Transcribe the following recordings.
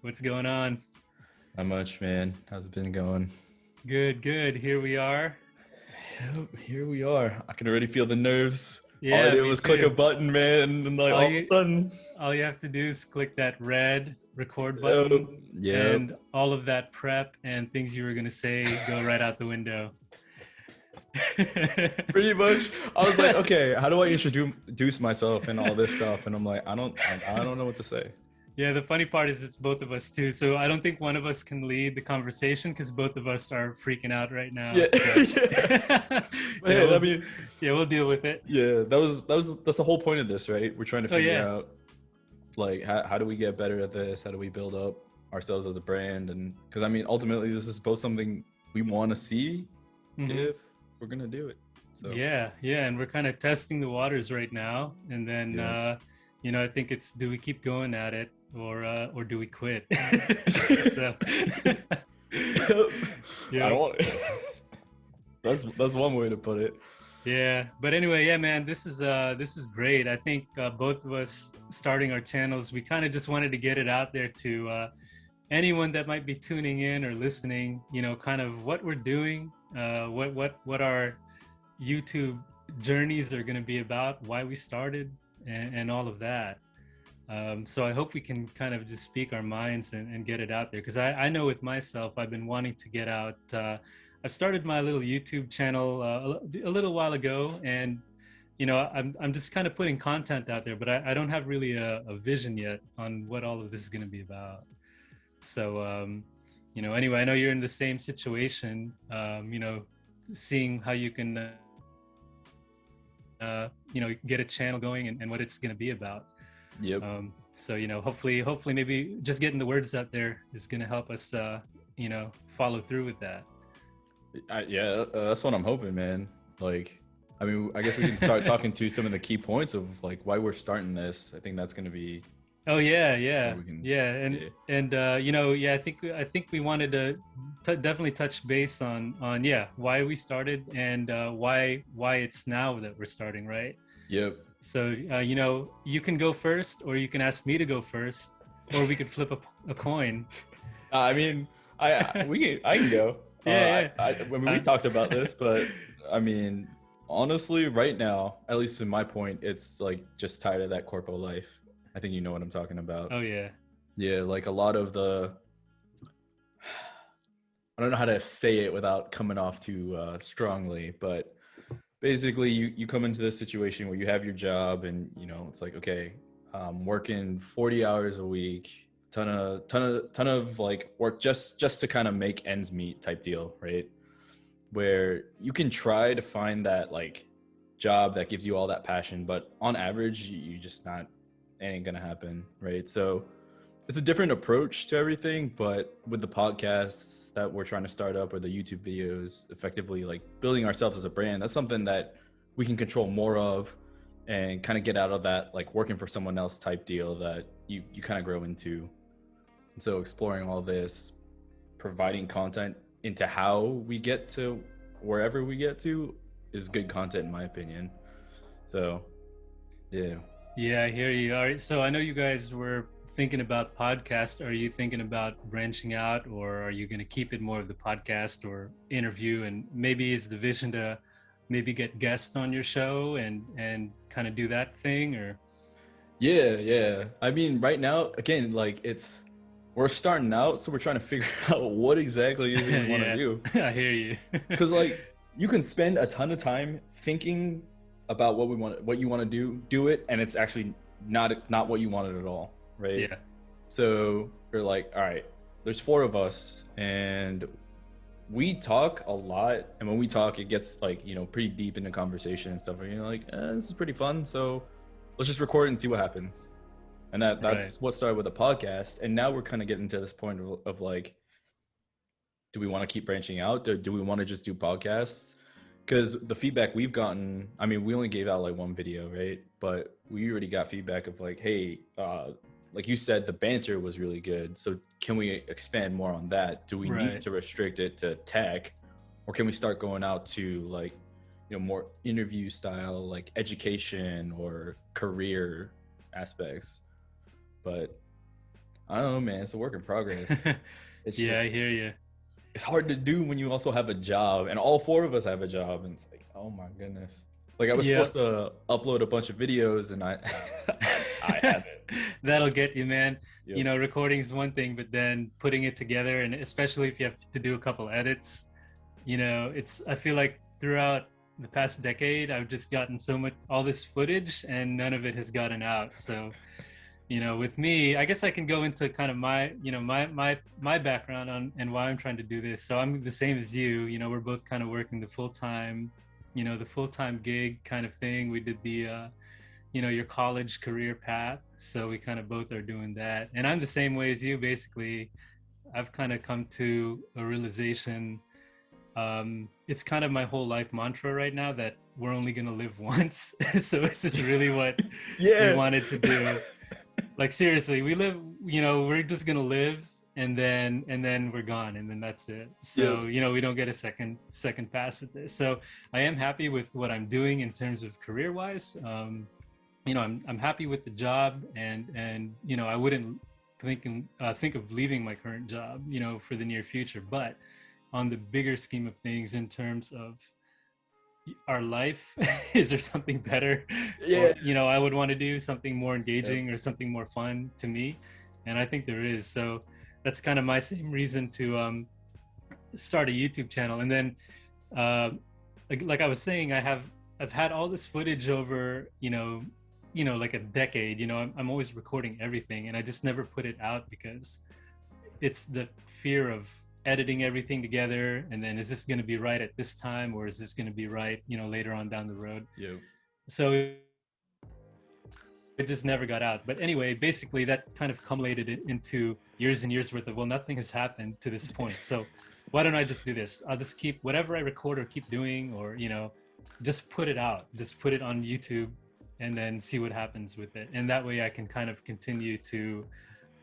What's going on? Not much, man. How's it been going? Good. Here we are. Yep, here we are. I can already feel the nerves. All I Yeah, did me was click a too. button, man, and like All all of a you sudden, all you have to do is click that red record yep, button yep. and all of that prep and things you were going to say go right out the window. Pretty much. I was like, okay, how do I introduce myself and all this stuff? And I'm like, I don't know what to say. Yeah, the funny part is it's both of us too. So I don't think one of us can lead the conversation because both of us are freaking out right now. Yeah, So yeah. yeah, Man, I mean, we'll deal with it. yeah, that's the whole point of this, right? We're trying to Oh figure yeah. out like how do we get better at this? How do we build up ourselves as a brand? And because I mean, ultimately, this is both something we want to see Mhm. if we're gonna do it. So Yeah, and we're kind of testing the waters right now, and then yeah. I think it's do we keep going at it or do we quit? So I don't yeah, want it. That's one way to put it. yeah. But anyway, yeah, man, this is great. I think both of us starting our channels, we kind of just wanted to get it out there to anyone that might be tuning in or listening. Kind of what we're doing, what our YouTube journeys are going to be about, why we started, and all of that. So I hope we can kind of just speak our minds and get it out there. Because I know with myself, I've been wanting to get out. I've started my little YouTube channel a little while ago, and I'm just kind of putting content out there, but I don't have really a vision yet on what all of this is going to be about. So anyway, I know you're in the same situation. Seeing how you can get a channel going and what it's going to be about. Yep. So hopefully maybe just getting the words out there is going to help us follow through with that. Yeah, that's what I'm hoping, man. Like, I mean, I guess we can start talking to some of the key points of like why we're starting this. I think that's going to be Oh yeah, where we can. and Yeah. I think we wanted to definitely touch base on why we started and why it's now that we're starting, right? Yep. So you can go first, or you can ask me to go first, or we could flip a coin. I mean, I can go. Yeah. I mean, we talked about this, but I mean, honestly, right now, at least in my point, it's like just tied to that corpo life. I think you know what I'm talking about. Oh yeah. Yeah, like a lot of I don't know how to say it without coming off too strongly, but basically you come into this situation where you have your job and it's like, okay, working 40 hours a week, ton of like work just to kind of make ends meet type deal, right? Where you can try to find that like job that gives you all that passion, but on average you just not, it ain't gonna happen, right? So it's a different approach to everything, but with the podcasts that we're trying to start up or the YouTube videos, effectively like building ourselves as a brand, that's something that we can control more of and kind of get out of that like working for someone else type deal that you kind of grow into. And so exploring all this, providing content into how we get to wherever we get to is good content in my opinion. So yeah. Yeah, I hear you. All right. So I know you guys were thinking about podcast. Are you thinking about branching out, or are you going to keep it more of the podcast or interview? And maybe is the vision to maybe get guests on your show and kind of do that thing, or? Yeah. I mean, right now, again, like we're starting out, so we're trying to figure out what exactly is it we want to Yeah, do. I hear you. Because like you can spend a ton of time thinking about what you want to do it, and it's actually not what you wanted at all, right? Yeah. So you're like, all right, there's four of us, and we talk a lot, and when we talk, it gets like pretty deep into conversation and stuff. And you're like, this is pretty fun, so let's just record it and see what happens. And that's Right. what started with a podcast, and now we're kind of getting to this point of like, do we want to keep branching out? Do we want to just do podcasts? Because the feedback we've gotten, I mean, we only gave out like one video, right? But we already got feedback of like, hey, like you said, the banter was really good. So can we expand more on that? Do we need Right. to restrict it to tech, or can we start going out to like, more interview style, like education or career aspects? But I don't know, man. It's a work in progress. It's Yeah, I just, hear you. it's hard to do when you also have a job, and all four of us have a job, and it's like, oh my goodness. Like I was Yeah. supposed to upload a bunch of videos, and I haven't. That'll get you, man. Yep. Recording is one thing, but then putting it together, and especially if you have to do a couple edits, I feel like throughout the past decade, I've just gotten so much, all this footage, and none of it has gotten out. So, with me, I guess I can go into kind of my background on and why I'm trying to do this. So I'm the same as you. We're both kind of working the full-time, the full-time gig kind of thing. We did the your college career path. So we kind of both are doing that. And I'm the same way as you, basically. I've kind of come to a realization. It's kind of my whole life mantra right now that we're only going to live once. So is this really what we wanted to do? Like, seriously, we live, we're just going to live and then we're gone, and then that's it. So, we don't get a second pass at this. So I am happy with what I'm doing in terms of career wise. I'm happy with the job, and I wouldn't think of leaving my current job, for the near future. But on the bigger scheme of things, in terms of our life, is there something better? Yeah. Or, I would want to do something more engaging or something more fun to me, and I think there is. So that's kind of my same reason to start a YouTube channel. And then, like I was saying, I've had all this footage over, like a decade. I'm always recording everything, and I just never put it out because it's the fear of editing everything together, and then is this going to be right at this time, or is this going to be right, later on down the road? So it just never got out. But anyway, basically that kind of culminated into years and years worth of, well, nothing has happened to this point, so why don't I just do this? I'll just keep whatever I record or keep doing, or just put it out, just put it on YouTube, and then see what happens with it. And that way I can kind of continue to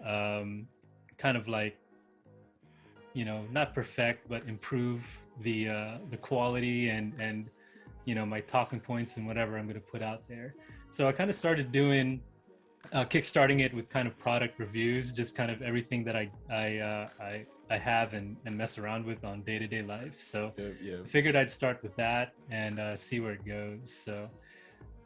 kind of like, not perfect, but improve the quality and my talking points and whatever I'm going to put out there. So I kind of started doing kickstarting it with kind of product reviews, just kind of everything that I have and mess around with on day-to-day life. So I figured I'd start with that and see where it goes. So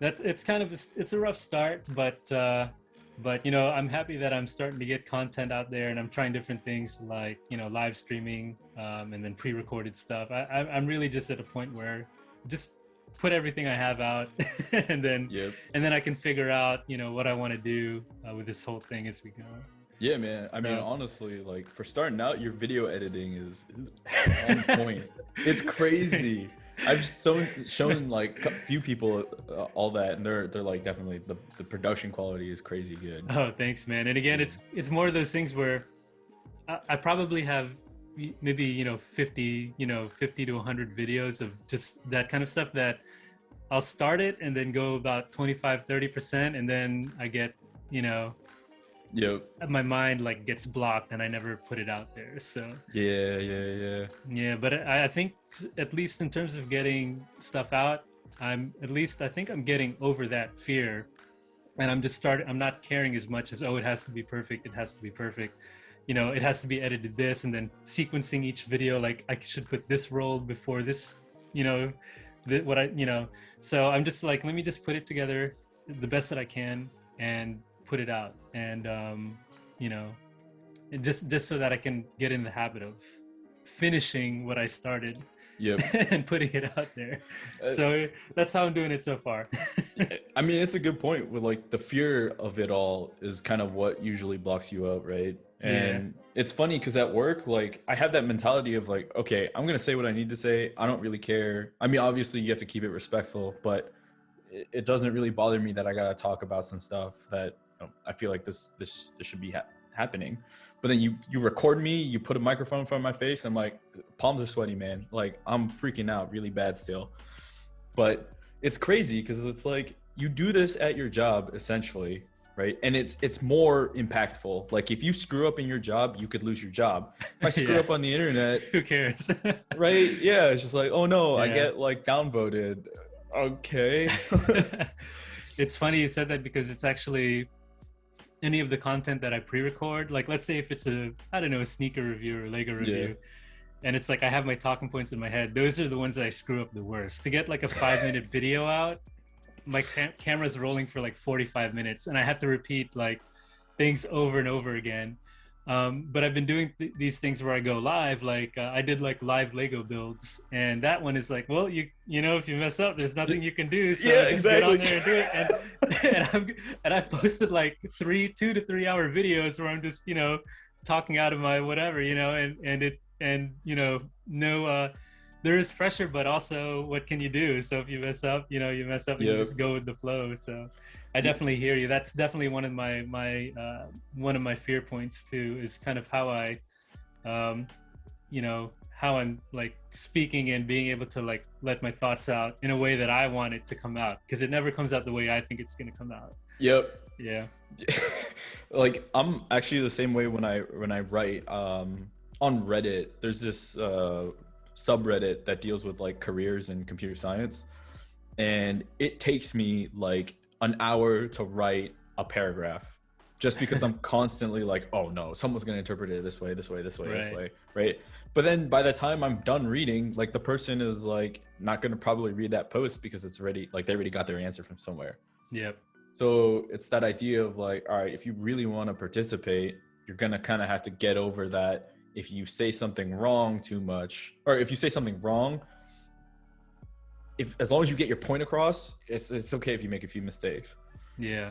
it's a rough start, but I'm happy that I'm starting to get content out there, and I'm trying different things like live streaming and then pre-recorded stuff. I'm really just at a point where just put everything I have out and then I can figure out what I want to do with this whole thing as we go. Yeah, man. I mean, honestly, like for starting out, your video editing is on point. It's crazy. I've shown like a few people all that, and they're like, definitely the production quality is crazy good. Oh, thanks, man. And again, it's more of those things where I probably have maybe 50 to 100 videos of just that kind of stuff that I'll start it and then go about 25-30%, and then I get my mind like gets blocked and I never put it out there. So yeah, but I think at least in terms of getting stuff out, I think I'm getting over that fear, and I'm not caring as much as, it has to be perfect, it has to be perfect, it has to be edited this, and then sequencing each video, like I should put this roll before this, so I'm just like, let me just put it together the best that I can and put it out, and just so that I can get in the habit of finishing what I started and putting it out there. So that's how I'm doing it so far. I mean, it's a good point with like the fear of it all is kind of what usually blocks you out, right? And it's funny because at work, like I have that mentality of like, okay, I'm going to say what I need to say. I don't really care. I mean, obviously you have to keep it respectful, but it doesn't really bother me that I got to talk about some stuff that I feel like this should be happening. But then you record me, you put a microphone in front of my face. I'm like, palms are sweaty, man. Like I'm freaking out really bad still. But it's crazy because it's like you do this at your job essentially, right? And it's more impactful. Like if you screw up in your job, you could lose your job. If I screw up on the internet, who cares? Right? Yeah, it's just like, oh no, I get like downvoted. Okay. It's funny you said that because it's actually any of the content that I pre-record. Like, let's say if it's a, I don't know, a sneaker review or Lego review, and it's like I have my talking points in my head. Those are the ones that I screw up the worst. To get like a 5-minute video out, my camera's rolling for like 45 minutes, and I have to repeat like things over and over again. But I've been doing these things where I go live, like I did like live Lego builds, and that one is like, well, you know, if you mess up, there's nothing you can do. So Yeah, just exactly. get on there and do it. And I've posted like 2 to 3 hour videos where I'm just, you know, talking out of my whatever, you know, and you know, no, there is pressure, but also what can you do? So if you mess up, you know, you mess up and you just go with the flow. So I definitely hear you. That's definitely one of my fear points too, is kind of how I, you know, how I'm like speaking and being able to like let my thoughts out in a way that I want it to come out, because it never comes out the way I think it's going to come out. Yep. Yeah. Like I'm actually the same way when I write. On Reddit, there's this subreddit that deals with like careers in computer science, and it takes me like an hour to write a paragraph just because I'm constantly like, oh no, someone's going to interpret it this way, right? But then by the time I'm done reading, like the person is like not going to probably read that post because it's already like they already got their answer from somewhere. Yep. So it's that idea of like, all right, if you really want to participate, you're going to kind of have to get over that. If you say something wrong too much, or if you say something wrong, as long as you get your point across, it's okay if you make a few mistakes. Yeah.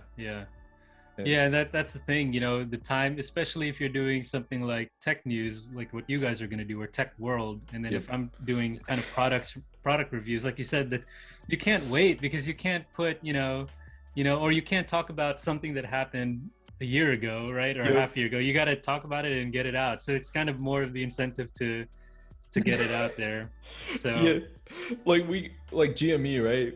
And that's the thing, you know, the time, especially if you're doing something like tech news, like what you guys are going to do, or tech world. And then if I'm doing kind of product reviews, like you said, that you can't wait, because you can't put, you know, or you can't talk about something that happened a year ago, right? Or half a year ago. You got to talk about it and get it out. So it's kind of more of the incentive to get it out there. So yeah, like GME, right?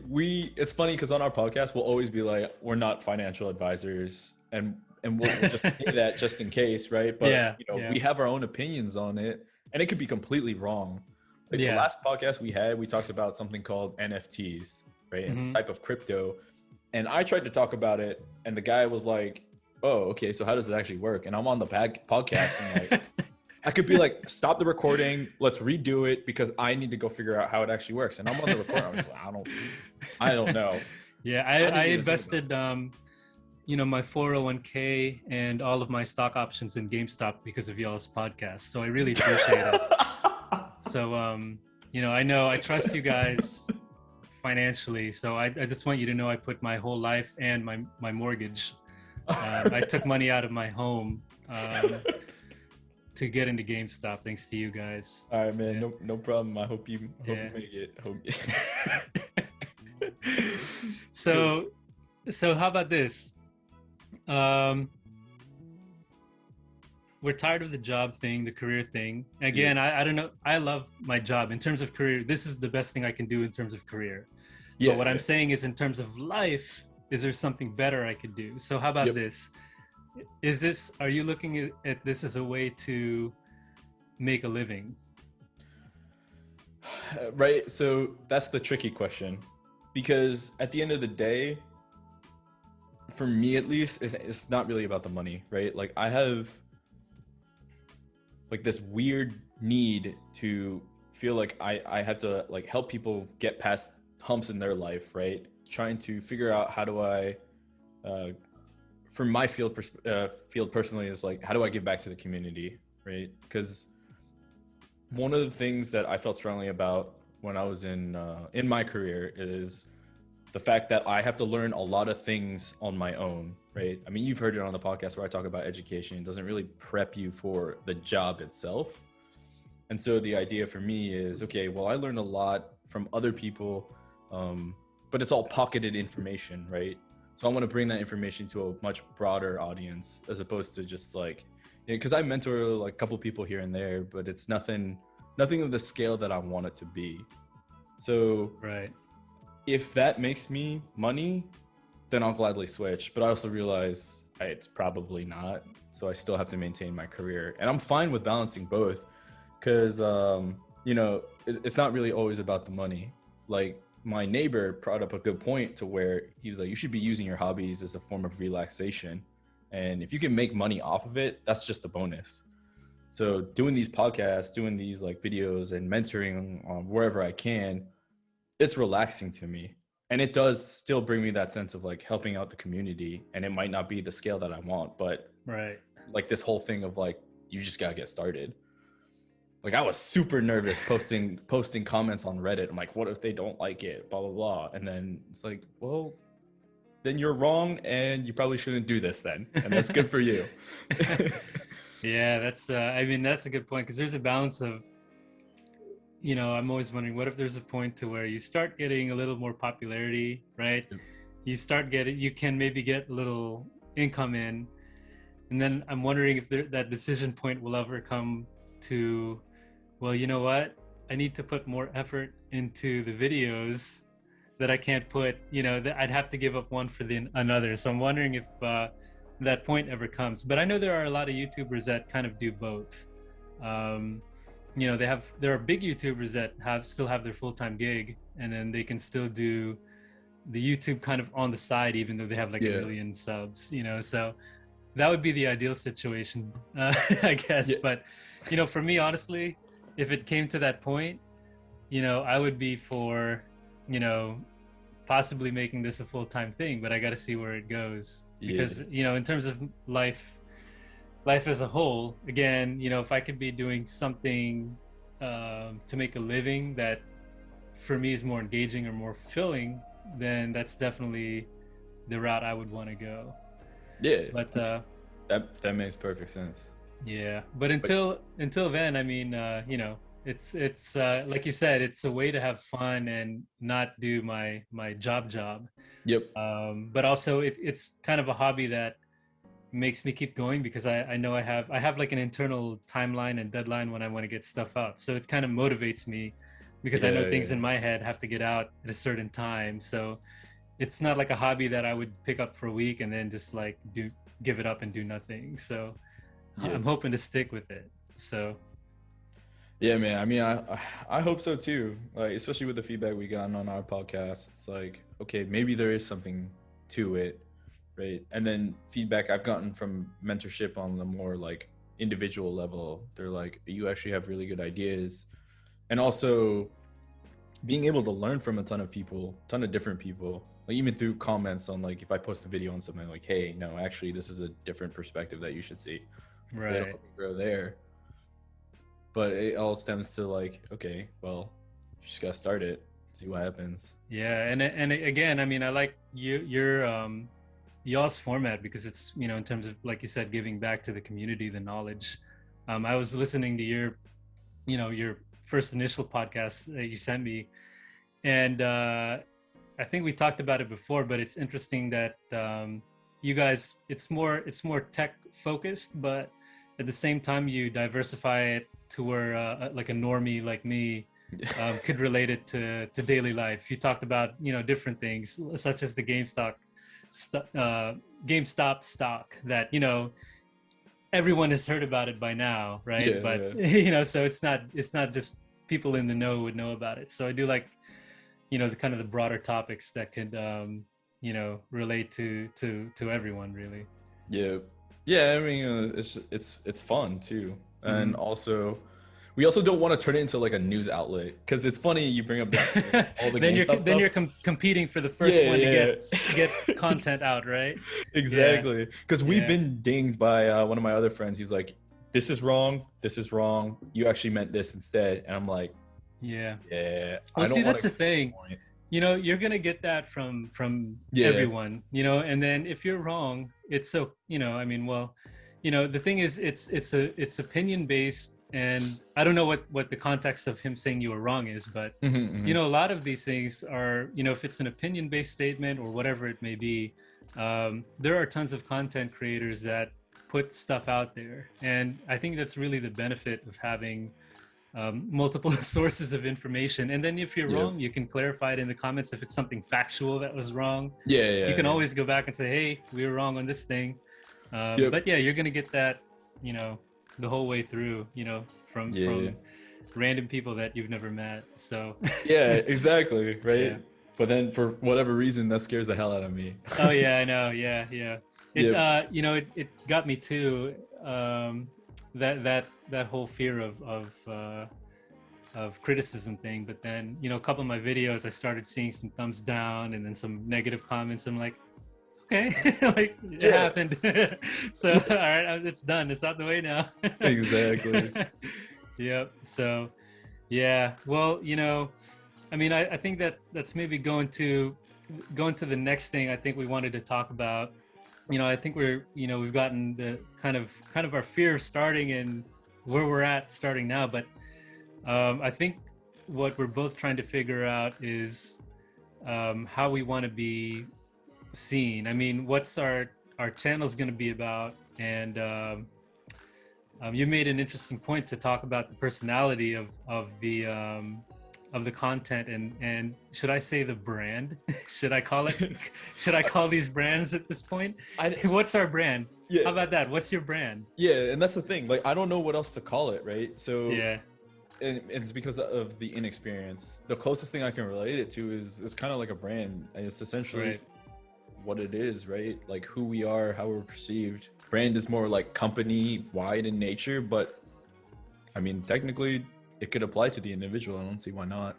It's funny because on our podcast we'll always be like, we're not financial advisors, and we'll just say that just in case, right? But we have our own opinions on it, and it could be completely wrong. Like the last podcast we talked about something called NFTs, right? It's a type of crypto, and I tried to talk about it, and the guy was like, oh, okay, so how does it actually work? And I'm on the podcast, and like I could be like, stop the recording, let's redo it, because I need to go figure out how it actually works. And I'm on the recording, I'm just like, I don't know. Yeah, I invested you know, my 401k and all of my stock options in GameStop because of y'all's podcast. So I really appreciate it. So you know I trust you guys financially. So I just want you to know I put my whole life and my mortgage. I took money out of my home to get into GameStop, thanks to you guys. All right, man. Yeah. No problem. I hope you make it. So how about this? We're tired of the job thing, the career thing. Again, I don't know. I love my job. In terms of career, this is the best thing I can do in terms of career. Yeah, but what I'm saying is, in terms of life, is there something better I could do? So how about this? Are you looking at this as a way to make a living? Right. So that's the tricky question, because at the end of the day, for me at least, it's not really about the money, right? Like I have like this weird need to feel like I have to like help people get past humps in their life, right? Trying to figure out how do I, from my field personally, is like, how do I give back to the community, right? Because one of the things that I felt strongly about when I was in my career is the fact that I have to learn a lot of things on my own, right? I mean, you've heard it on the podcast where I talk about education. It doesn't really prep you for the job itself. And so the idea for me is, okay, well, I learned a lot from other people, but it's all pocketed information, right? So I want to bring that information to a much broader audience, as opposed to just like, because I mentor like a couple people here and there, but it's nothing of the scale that I want it to be. So right. If that makes me money, then I'll gladly switch. But I also realize it's probably not. So I still have to maintain my career. And I'm fine with balancing both, because, it's not really always about the money. Like my neighbor brought up a good point to where he was like, you should be using your hobbies as a form of relaxation. And if you can make money off of it, that's just a bonus. So doing these podcasts, doing these like videos and mentoring wherever I can, it's relaxing to me. And it does still bring me that sense of like helping out the community. And it might not be the scale that I want, but Right. like this whole thing of like, you just gotta get started. Like I was super nervous posting comments on Reddit. I'm like, what if they don't like it? Blah, blah, blah. And then it's like, well, then you're wrong and you probably shouldn't do this then. And that's good for you. Yeah, that's I mean, that's a good point, because there's a balance of, you know, I'm always wondering, what if there's a point to where you start getting a little more popularity, right? You can maybe get a little income in, and then I'm wondering if that decision point will ever come to, well, you know what? I need to put more effort into the videos that I can't put, you know, that I'd have to give up one for another. So I'm wondering if that point ever comes. But I know there are a lot of YouTubers that kind of do both. You know, there are big YouTubers that still have their full-time gig, and then they can still do the YouTube kind of on the side, even though they have like a million subs, you know. So that would be the ideal situation, I guess. Yeah. But, you know, for me, honestly, if it came to that point, you know, I would be for, you know, possibly making this a full-time thing, but I got to see where it goes. Because, you know, in terms of life as a whole, again, you know, if I could be doing something to make a living that for me is more engaging or more fulfilling, then that's definitely the route I would want to go. Yeah. But that makes perfect sense. Yeah. But until then, I mean, you know, it's like you said, it's a way to have fun and not do my job. Yep. But also it's kind of a hobby that makes me keep going, because I know I have like an internal timeline and deadline when I want to get stuff out. So it kind of motivates me, because I know things in my head have to get out at a certain time. So it's not like a hobby that I would pick up for a week and then just like give it up and do nothing. So I'm hoping to stick with it. So yeah, man. I mean, I hope so too. Like, especially with the feedback we gotten on our podcast, it's like, okay, maybe there is something to it, right? And then feedback I've gotten from mentorship on the more like individual level, they're like, you actually have really good ideas. And also being able to learn from a ton of different people, like even through comments on like, if I post a video on something like, hey, no, actually this is a different perspective that you should see. Right. It'll help me grow there. But it all stems to like, okay, well, you just gotta start it, see what happens. Yeah, and again, I mean, I like your y'all's format, because it's, you know, in terms of, like you said, giving back to the community, the knowledge. I was listening to your first initial podcast that you sent me, and I think we talked about it before, but it's interesting that you guys, it's more tech focused, but at the same time you diversify it to where like a normie like me could relate it to daily life. You talked about, you know, different things such as the GameStop stock that, you know, everyone has heard about it by now, right? You know, so it's not just people in the know would know about it. So I do like, you know, the kind of the broader topics that could you know, relate to everyone, really. Yeah, I mean, it's fun too. And also, we also don't want to turn it into like a news outlet, because it's funny you bring up that all the then you're competing for the first one to get content out, right? Exactly, because we've been dinged by one of my other friends. He's like, this is wrong, you actually meant this instead. And I'm like, well, see, that's the thing, you know, you're gonna get that from everyone, you know. And then if you're wrong, it's so, you know, I mean, well, you know, the thing is, it's opinion based, and I don't know what the context of him saying you were wrong is, but you know, a lot of these things are, you know, if it's an opinion based statement or whatever it may be, there are tons of content creators that put stuff out there, and I think that's really the benefit of having multiple sources of information. And then if you're wrong, you can clarify it in the comments. If it's something factual that was wrong, you can always go back and say, hey, we were wrong on this thing. But yeah, you're gonna get that, you know, the whole way through, you know, from random people that you've never met. So yeah, exactly, right? But then for whatever reason, that scares the hell out of me. Oh yeah, I know. Yeah, yeah. It you know, it got me too. That whole fear of criticism thing. But then, you know, a couple of my videos, I started seeing some thumbs down and then some negative comments. I'm like, okay, like it happened. So all right, it's done. It's out the way now. Exactly. Yep. So yeah. Well, you know, I mean, I think that's maybe going to the next thing I think we wanted to talk about. You know, I think we've gotten the kind of our fear of starting and where we're at starting now. But I think what we're both trying to figure out is how we want to be seen. I mean, what's our channel's going to be about? And you made an interesting point to talk about the personality of the content and should I say the brand? should I call these brands at this point? What's our brand? Yeah. How about that? What's your brand? Yeah, and that's the thing. Like, I don't know what else to call it, right? So yeah, and it's because of the inexperience. The closest thing I can relate it to is kind of like a brand. And it's essentially what it is, right? Like who we are, how we're perceived. Brand is more like company wide in nature, but I mean, technically it could apply to the individual. I don't see why not.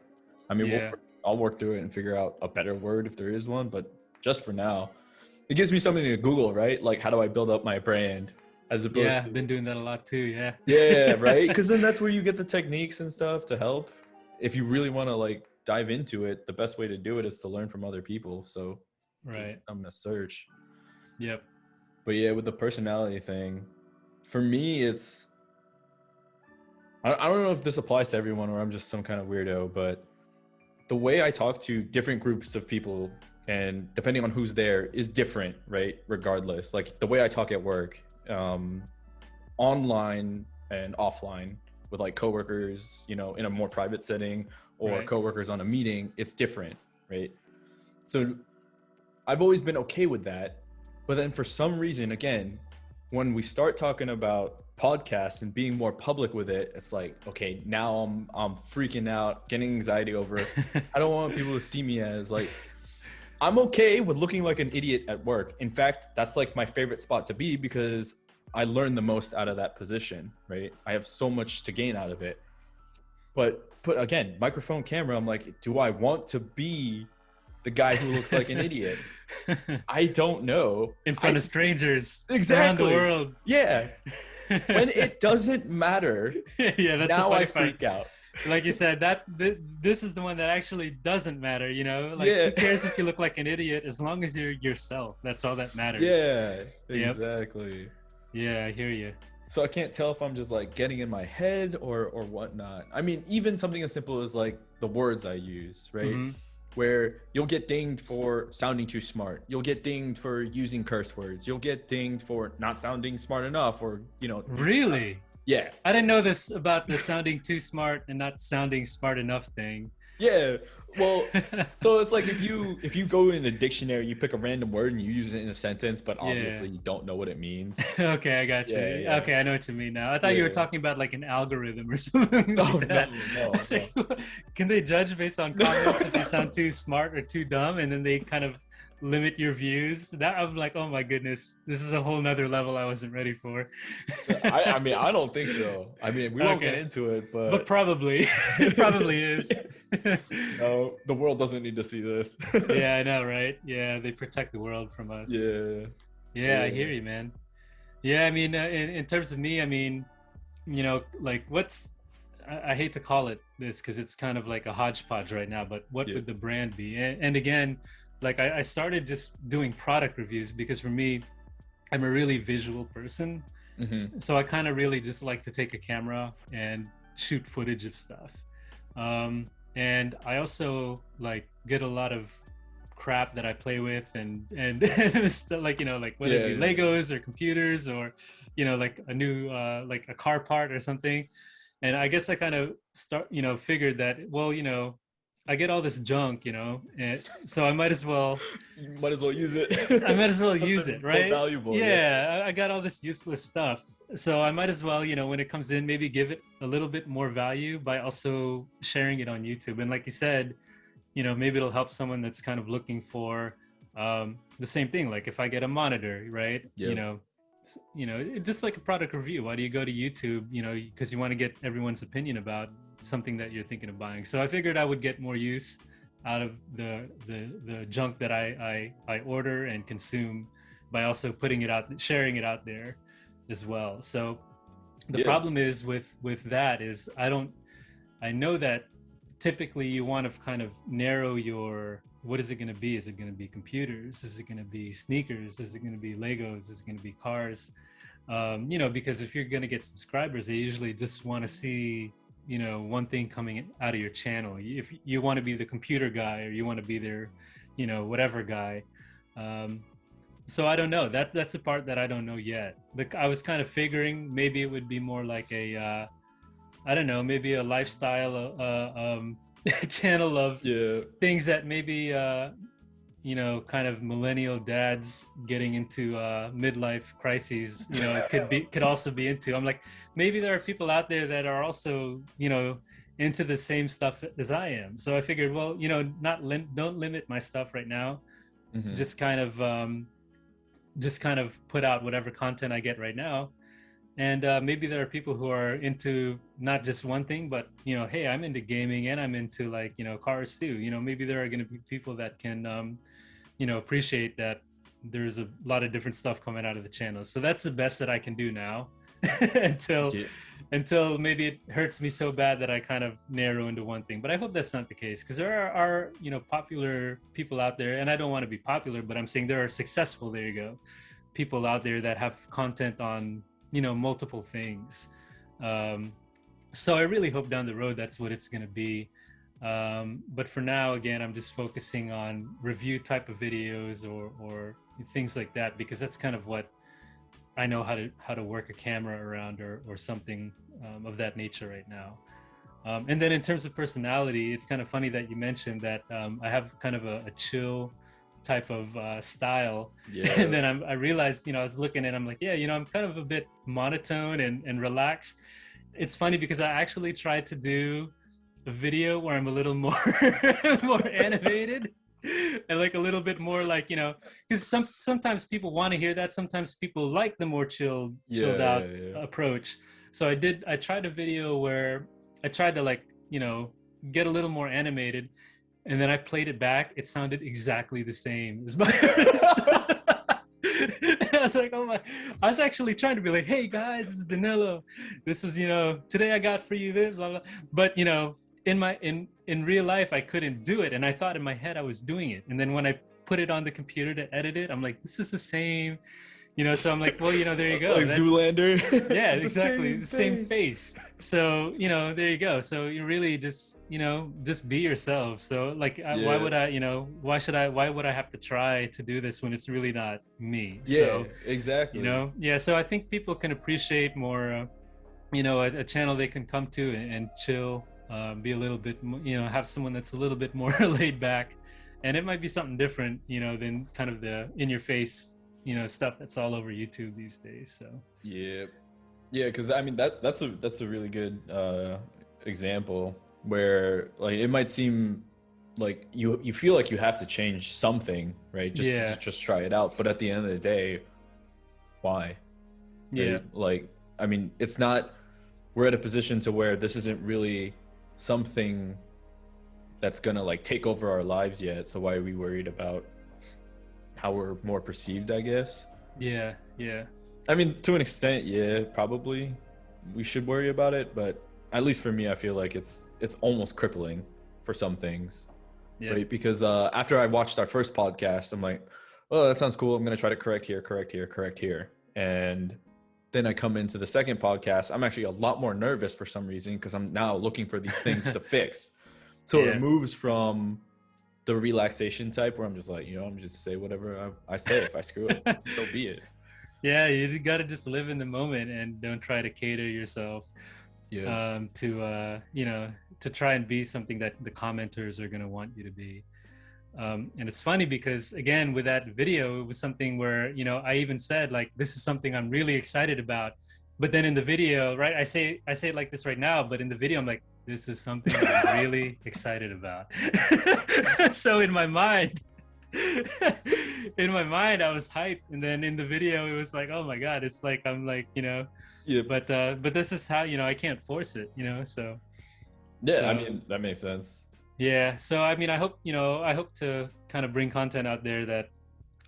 I mean, I'll work through it and figure out a better word if there is one, but just for now, it gives me something to Google, right? Like, how do I build up my brand? As opposed to, I've been doing that a lot too. Yeah. Yeah, right. Because then that's where you get the techniques and stuff to help. If you really want to like dive into it, the best way to do it is to learn from other people. So, right, I'm gonna search. Yep. But yeah, with the personality thing, for me, it's I don't know if this applies to everyone or I'm just some kind of weirdo, but the way I talk to different groups of people and depending on who's there is different, right? Regardless, like the way I talk at work, online and offline with like coworkers, you know, in a more private setting or coworkers on a meeting, it's different, right? So I've always been okay with that. But then for some reason, again, when we start talking about podcasts and being more public with it, it's like, okay, now I'm freaking out, getting anxiety over it. I don't want people to see me as like, I'm okay with looking like an idiot at work. In fact, that's like my favorite spot to be because I learn the most out of that position, right? I have so much to gain out of it. But again, microphone, camera, I'm like, do I want to be the guy who looks like an idiot? I don't know. In front of strangers around the world. Yeah. When it doesn't matter, that's now I freak out. Like you said, this is the one that actually doesn't matter, you know? Like, who cares if you look like an idiot as long as you're yourself? That's all that matters. Yeah, exactly. Yep. Yeah, I hear you. So I can't tell if I'm just like getting in my head or whatnot. I mean, even something as simple as like the words I use, right? Mm-hmm. Where you'll get dinged for sounding too smart. You'll get dinged for using curse words. You'll get dinged for not sounding smart enough or, you know. Really? Yeah. I didn't know this about the sounding too smart and not sounding smart enough thing. Yeah. Well, so it's like if you go in a dictionary, you pick a random word and you use it in a sentence, but obviously you don't know what it means. Okay, I got you. Yeah. Okay, I know what you mean now. I thought you were talking about like an algorithm or something. Like that. No. Like, can they judge based on comments if you sound too smart or too dumb, and then they kind of limit your views? That I'm like, oh my goodness, this is a whole nother level I wasn't ready for. I mean, I don't think so. I mean, we won't get into it, but probably it probably is. No, the world doesn't need to see this. Yeah, I know, right? Yeah, they protect the world from us. Yeah, I hear you, man. Yeah, I mean, in terms of me, I mean, you know, like I hate to call it this because it's kind of like a hodgepodge right now, but what would the brand be? And again, like I started just doing product reviews because for me, I'm a really visual person. Mm-hmm. So I kind of really just like to take a camera and shoot footage of stuff. And I also like get a lot of crap that I play with and stuff, like, you know, like whether it be Legos or computers or, you know, like a new, like a car part or something. And I guess I kind of figured that, well, you know, I get all this junk, you know, and so I might as well. You might as well use it. I might as well use it, right? More valuable. Yeah, I got all this useless stuff, so I might as well, you know, when it comes in, maybe give it a little bit more value by also sharing it on YouTube. And like you said, maybe it'll help someone that's kind of looking for the same thing. Like if I get a monitor, right? Yep. Just like a product review. Why do you go to YouTube? Because you want to get everyone's opinion about something that you're thinking of buying. So I figured I would get more use out of the junk that I order and consume by also sharing it out there as well. So the problem is with that is I know that typically you want to kind of narrow your, what is it going to be? Is it going to be computers? Is it going to be sneakers? Is it going to be Legos? Is it going to be cars? Because if you're going to get subscribers, they usually just want to see, one thing coming out of your channel. If you want to be the computer guy, or you want to be their, whatever guy. So I don't know. That's the part that I don't know yet. I was kind of figuring maybe it would be more like a, I don't know, maybe a lifestyle channel of things that maybe kind of millennial dads getting into midlife crises, could also be into. I'm like, maybe there are people out there that are also, into the same stuff as I am. So I figured, well, don't limit my stuff right now. Mm-hmm. Just kind of put out whatever content I get right now. And maybe there are people who are into not just one thing, but, hey, I'm into gaming and I'm into cars too. Maybe there are going to be people that can, appreciate that there's a lot of different stuff coming out of the channel. So that's the best that I can do now until maybe it hurts me so bad that I kind of narrow into one thing. But I hope that's not the case, because there are popular people out there, and I don't want to be popular, but I'm saying there are successful, there you go, people out there that have content on multiple things. So I really hope down the road that's what it's going to be. But for now, again, I'm just focusing on review type of videos or things like that, because that's kind of what I know how to work a camera around or something of that nature right now. And then in terms of personality, it's kind of funny that you mentioned that I have kind of a chill type of style. And then I realized, I was looking and I'm like, I'm kind of a bit monotone and relaxed. It's funny because I actually tried to do a video where I'm a little more more animated and like a little bit more like, because sometimes people want to hear that. Sometimes people like the more chilled out approach. So I tried a video where I tried to get a little more animated. And then I played it back. It sounded exactly the same as my And I was like, oh my! I was actually trying to be like, hey guys, this is Danilo. This is today I got for you this, blah, blah. But in real life I couldn't do it, and I thought in my head I was doing it. And then when I put it on the computer to edit it, I'm like, this is the same. So I'm like, well, there you go. Like Zoolander. Yeah, exactly. The same face. So, there you go. So you really just be yourself. So like, why would why would I have to try to do this when it's really not me? Yeah, so, exactly. So I think people can appreciate more, a channel they can come to and chill, be a little bit, have someone that's a little bit more laid back. And it might be something different, than kind of the in your face, stuff that's all over YouTube these days. So because I mean that's a really good example where like it might seem like you feel like you have to change something, right? Just try it out, but at the end of the day, why? Right? Like, I mean, it's not, we're at a position to where this isn't really something that's gonna like take over our lives yet, so why are we worried about how we're more perceived, I guess? Yeah. I mean, to an extent, probably we should worry about it, but at least for me, I feel like it's almost crippling for some things, right? Because after I watched our first podcast, I'm like, oh, that sounds cool. I'm going to try to correct here. And then I come into the second podcast. I'm actually a lot more nervous for some reason because I'm now looking for these things to fix. So it moves from the relaxation type where I'm just like, I'm just say whatever I say. If I screw up, so be it. Yeah, you got to just live in the moment and don't try to cater yourself to try and be something that the commenters are going to want you to be. And it's funny because, again, with that video, it was something where, I even said, like, this is something I'm really excited about. But then in the video, right, I say it like this right now, but in the video, I'm like, This is something I'm really excited about. So in my mind, I was hyped, and then in the video, it was like, oh my god, it's like I'm like, Yeah. but this is how, I can't force it, so. Yeah, So, I mean, that makes sense. yeah. So, I mean, I hope to kind of bring content out there that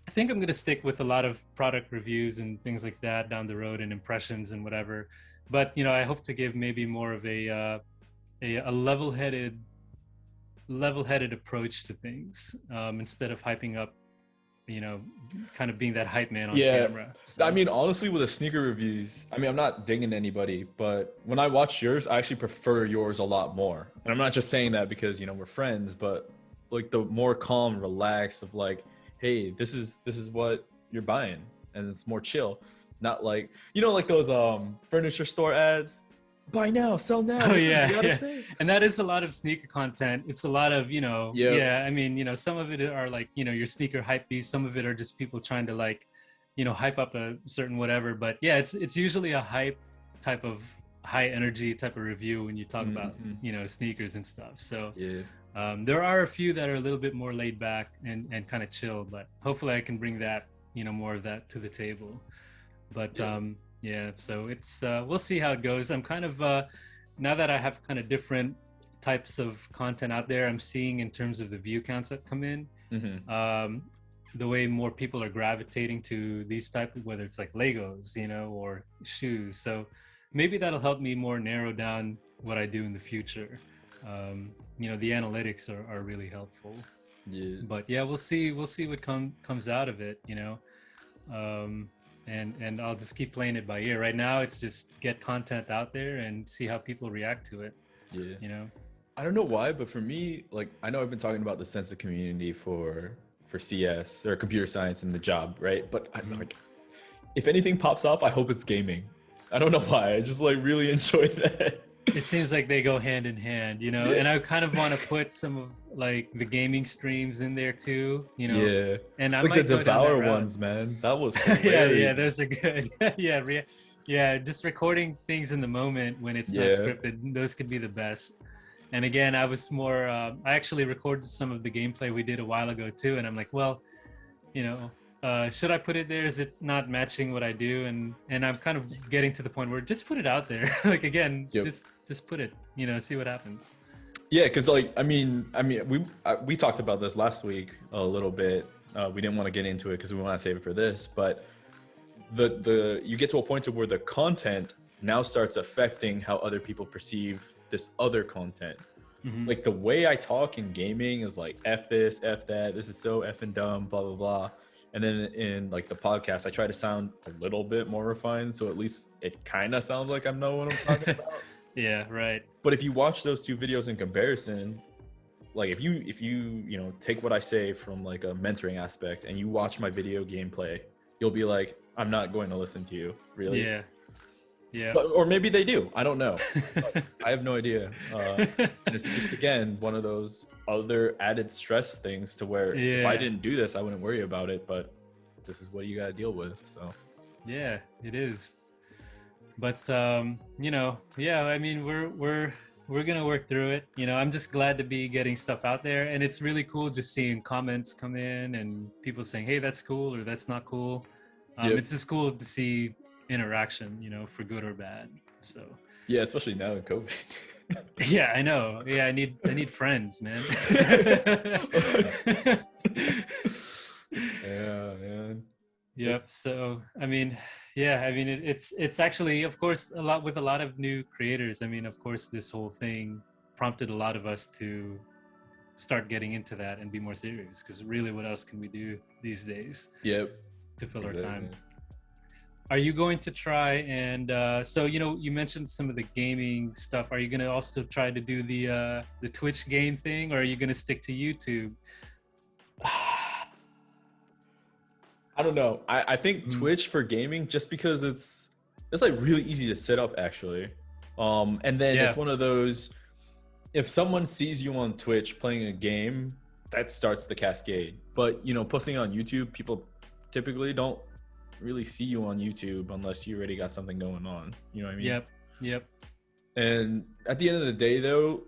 I think I'm going to stick with a lot of product reviews and things like that down the road, and impressions and whatever. But, I hope to give maybe more of a level-headed approach to things, instead of hyping up, kind of being that hype man on camera. So. I mean, honestly, with the sneaker reviews, I mean, I'm not dinging anybody, but when I watch yours, I actually prefer yours a lot more. And I'm not just saying that because, we're friends, but like the more calm, relaxed of like, hey, this is what you're buying, and it's more chill. Not like, like those furniture store ads. Buy now, sell now. Oh yeah. And that is a lot of sneaker content. It's a lot of, Yep. I mean, some of it are like, your sneaker hype beats. Some of it are just people trying to like, hype up a certain whatever. But yeah, it's usually a hype type of high energy type of review when you talk about, sneakers and stuff. So Yeah. there are a few that are a little bit more laid back and kind of chill, but hopefully I can bring that, more of that to the table. But yeah, so it's we'll see how it goes. I'm kind of now that I have kind of different types of content out there, I'm seeing in terms of the view counts that come in, the way more people are gravitating to these type of, whether it's like Legos, or shoes. So maybe that'll help me more narrow down what I do in the future. The analytics are really helpful. Yeah. But yeah, we'll see what comes out of it, and I'll just keep playing it by ear. Right now, it's just get content out there and see how people react to it. Yeah. I don't know why, but for me, like, I know I've been talking about the sense of community for CS or computer science and the job, right? But I, like, if anything pops off, I hope it's gaming. I don't know why. I just like really enjoy that. It seems like they go hand in hand, and I kind of want to put some of like the gaming streams in there too, Yeah. And I like might the go down that Devour route. ones, man. That was Yeah, hilarious. those are good. Yeah, just recording things in the moment when it's not Yeah. scripted, those could be the best. And again, I was more I actually recorded some of the gameplay we did a while ago too, and I'm like, well, should I put it there? Is it not matching what I do? And I'm kind of getting to the point where just put it out there. Like again, Yep. just put it, see what happens. Yeah, because like I mean, we talked about this last week a little bit. We didn't want to get into it because we want to save it for this, but the you get to a point to where the content now starts affecting how other people perceive this other content. Like the way I talk in gaming is like F this, F that, this is so effing dumb, blah blah blah. And then in like the podcast, I try to sound a little bit more refined, so at least it kind of sounds like I know what I'm talking about. Yeah, right. But if you watch those two videos in comparison, like if you take what I say from like a mentoring aspect and you watch my video gameplay, you'll be like, I'm not going to listen to you, really. Yeah. But, or maybe they do. I don't know. I have no idea. And it's just again one of those other added stress things to where if I didn't do this, I wouldn't worry about it. But this is what you got to deal with. So yeah, it is. But I mean, we're gonna work through it. I'm just glad to be getting stuff out there, and it's really cool just seeing comments come in and people saying, "Hey, that's cool," or "That's not cool." It's just cool to see interaction, for good or bad. So yeah, especially now in COVID. Yeah, I know. Yeah, I need friends, man. Yeah, man. Yep. So I mean, it's actually, of course, a lot of new creators. I mean, of course, this whole thing prompted a lot of us to start getting into that and be more serious, because really, what else can we do these days? Yep. To fill our time. Are you going to try and so you mentioned some of the gaming stuff? Are you going to also try to do the Twitch game thing, or are you going to stick to YouTube? I don't know. I think Twitch for gaming, just because it's like really easy to set up actually. And then it's one of those, if someone sees you on Twitch playing a game, that starts the cascade. But posting on YouTube, people typically don't really see you on YouTube unless you already got something going on. You know what I mean? Yep. And at the end of the day, though,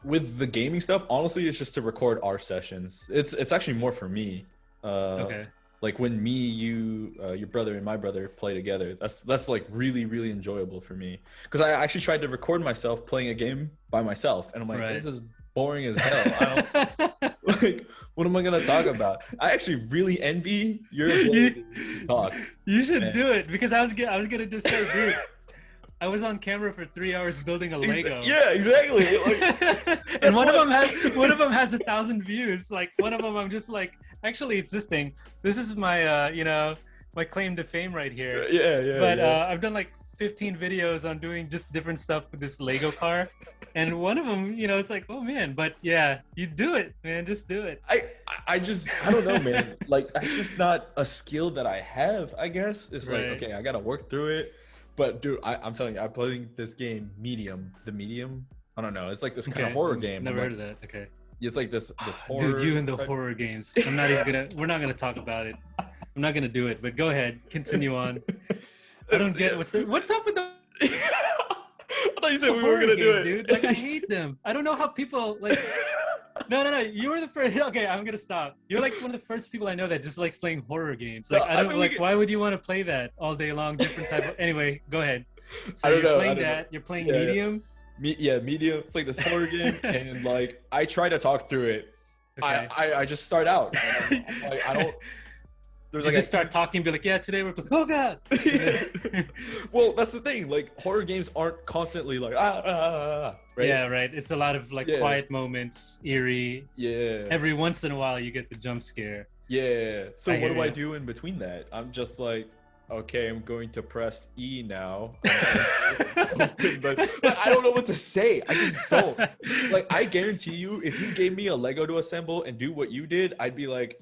with the gaming stuff, honestly, it's just to record our sessions. It's actually more for me. Okay. Like when me, you, your brother, and my brother play together. That's like really really enjoyable for me. Because I actually tried to record myself playing a game by myself, and I'm like, Right. this is boring as hell. I don't like. What am I gonna talk about? I actually really envy your ability to talk. You should Man. do it because I was gonna just say, dude, I was on camera for 3 hours building a Lego. Yeah, exactly. Like, and one of them has 1,000 views. Like one of them, I'm just like, actually, it's this thing. This is my, my claim to fame right here. Yeah. But I've done like 15 videos on doing just different stuff with this Lego car, and one of them, it's like, oh man. But yeah, you do it, man. Just do it. I don't know, man. Like that's just not a skill that I have. I guess it's like, okay, I gotta work through it. But dude, I'm telling you, I'm playing this game, Medium. The Medium. I don't know. It's like this kind of horror game. Never heard of that. Okay. It's like this horror. Dude, you and the horror games. We're not gonna talk about it. I'm not gonna do it. But go ahead, continue on. I don't get what's up with the. I thought you said we were gonna do it, dude. Like I hate them. I don't know how people like. No. You were the first. Okay, I'm gonna stop. You're like one of the first people I know that just likes playing horror games. Like I don't like. Why would you want to play that all day long? Different type of. Anyway, go ahead. So you're playing that. You're playing Medium. Medium. It's like this horror game, and like I try to talk through it. Okay. I just start out. I'm like, I don't. There's like just start talking, be like, yeah, today we're playing. Oh god. Well, that's the thing. Like horror games aren't constantly like right? Yeah, right. It's a lot of like quiet moments, eerie. Yeah. Every once in a while, you get the jump scare. Yeah. So what do I do in between that? I'm just like, okay, I'm going to press E now. But I don't know what to say. I just don't. Like I guarantee you, if you gave me a Lego to assemble and do what you did, I'd be like.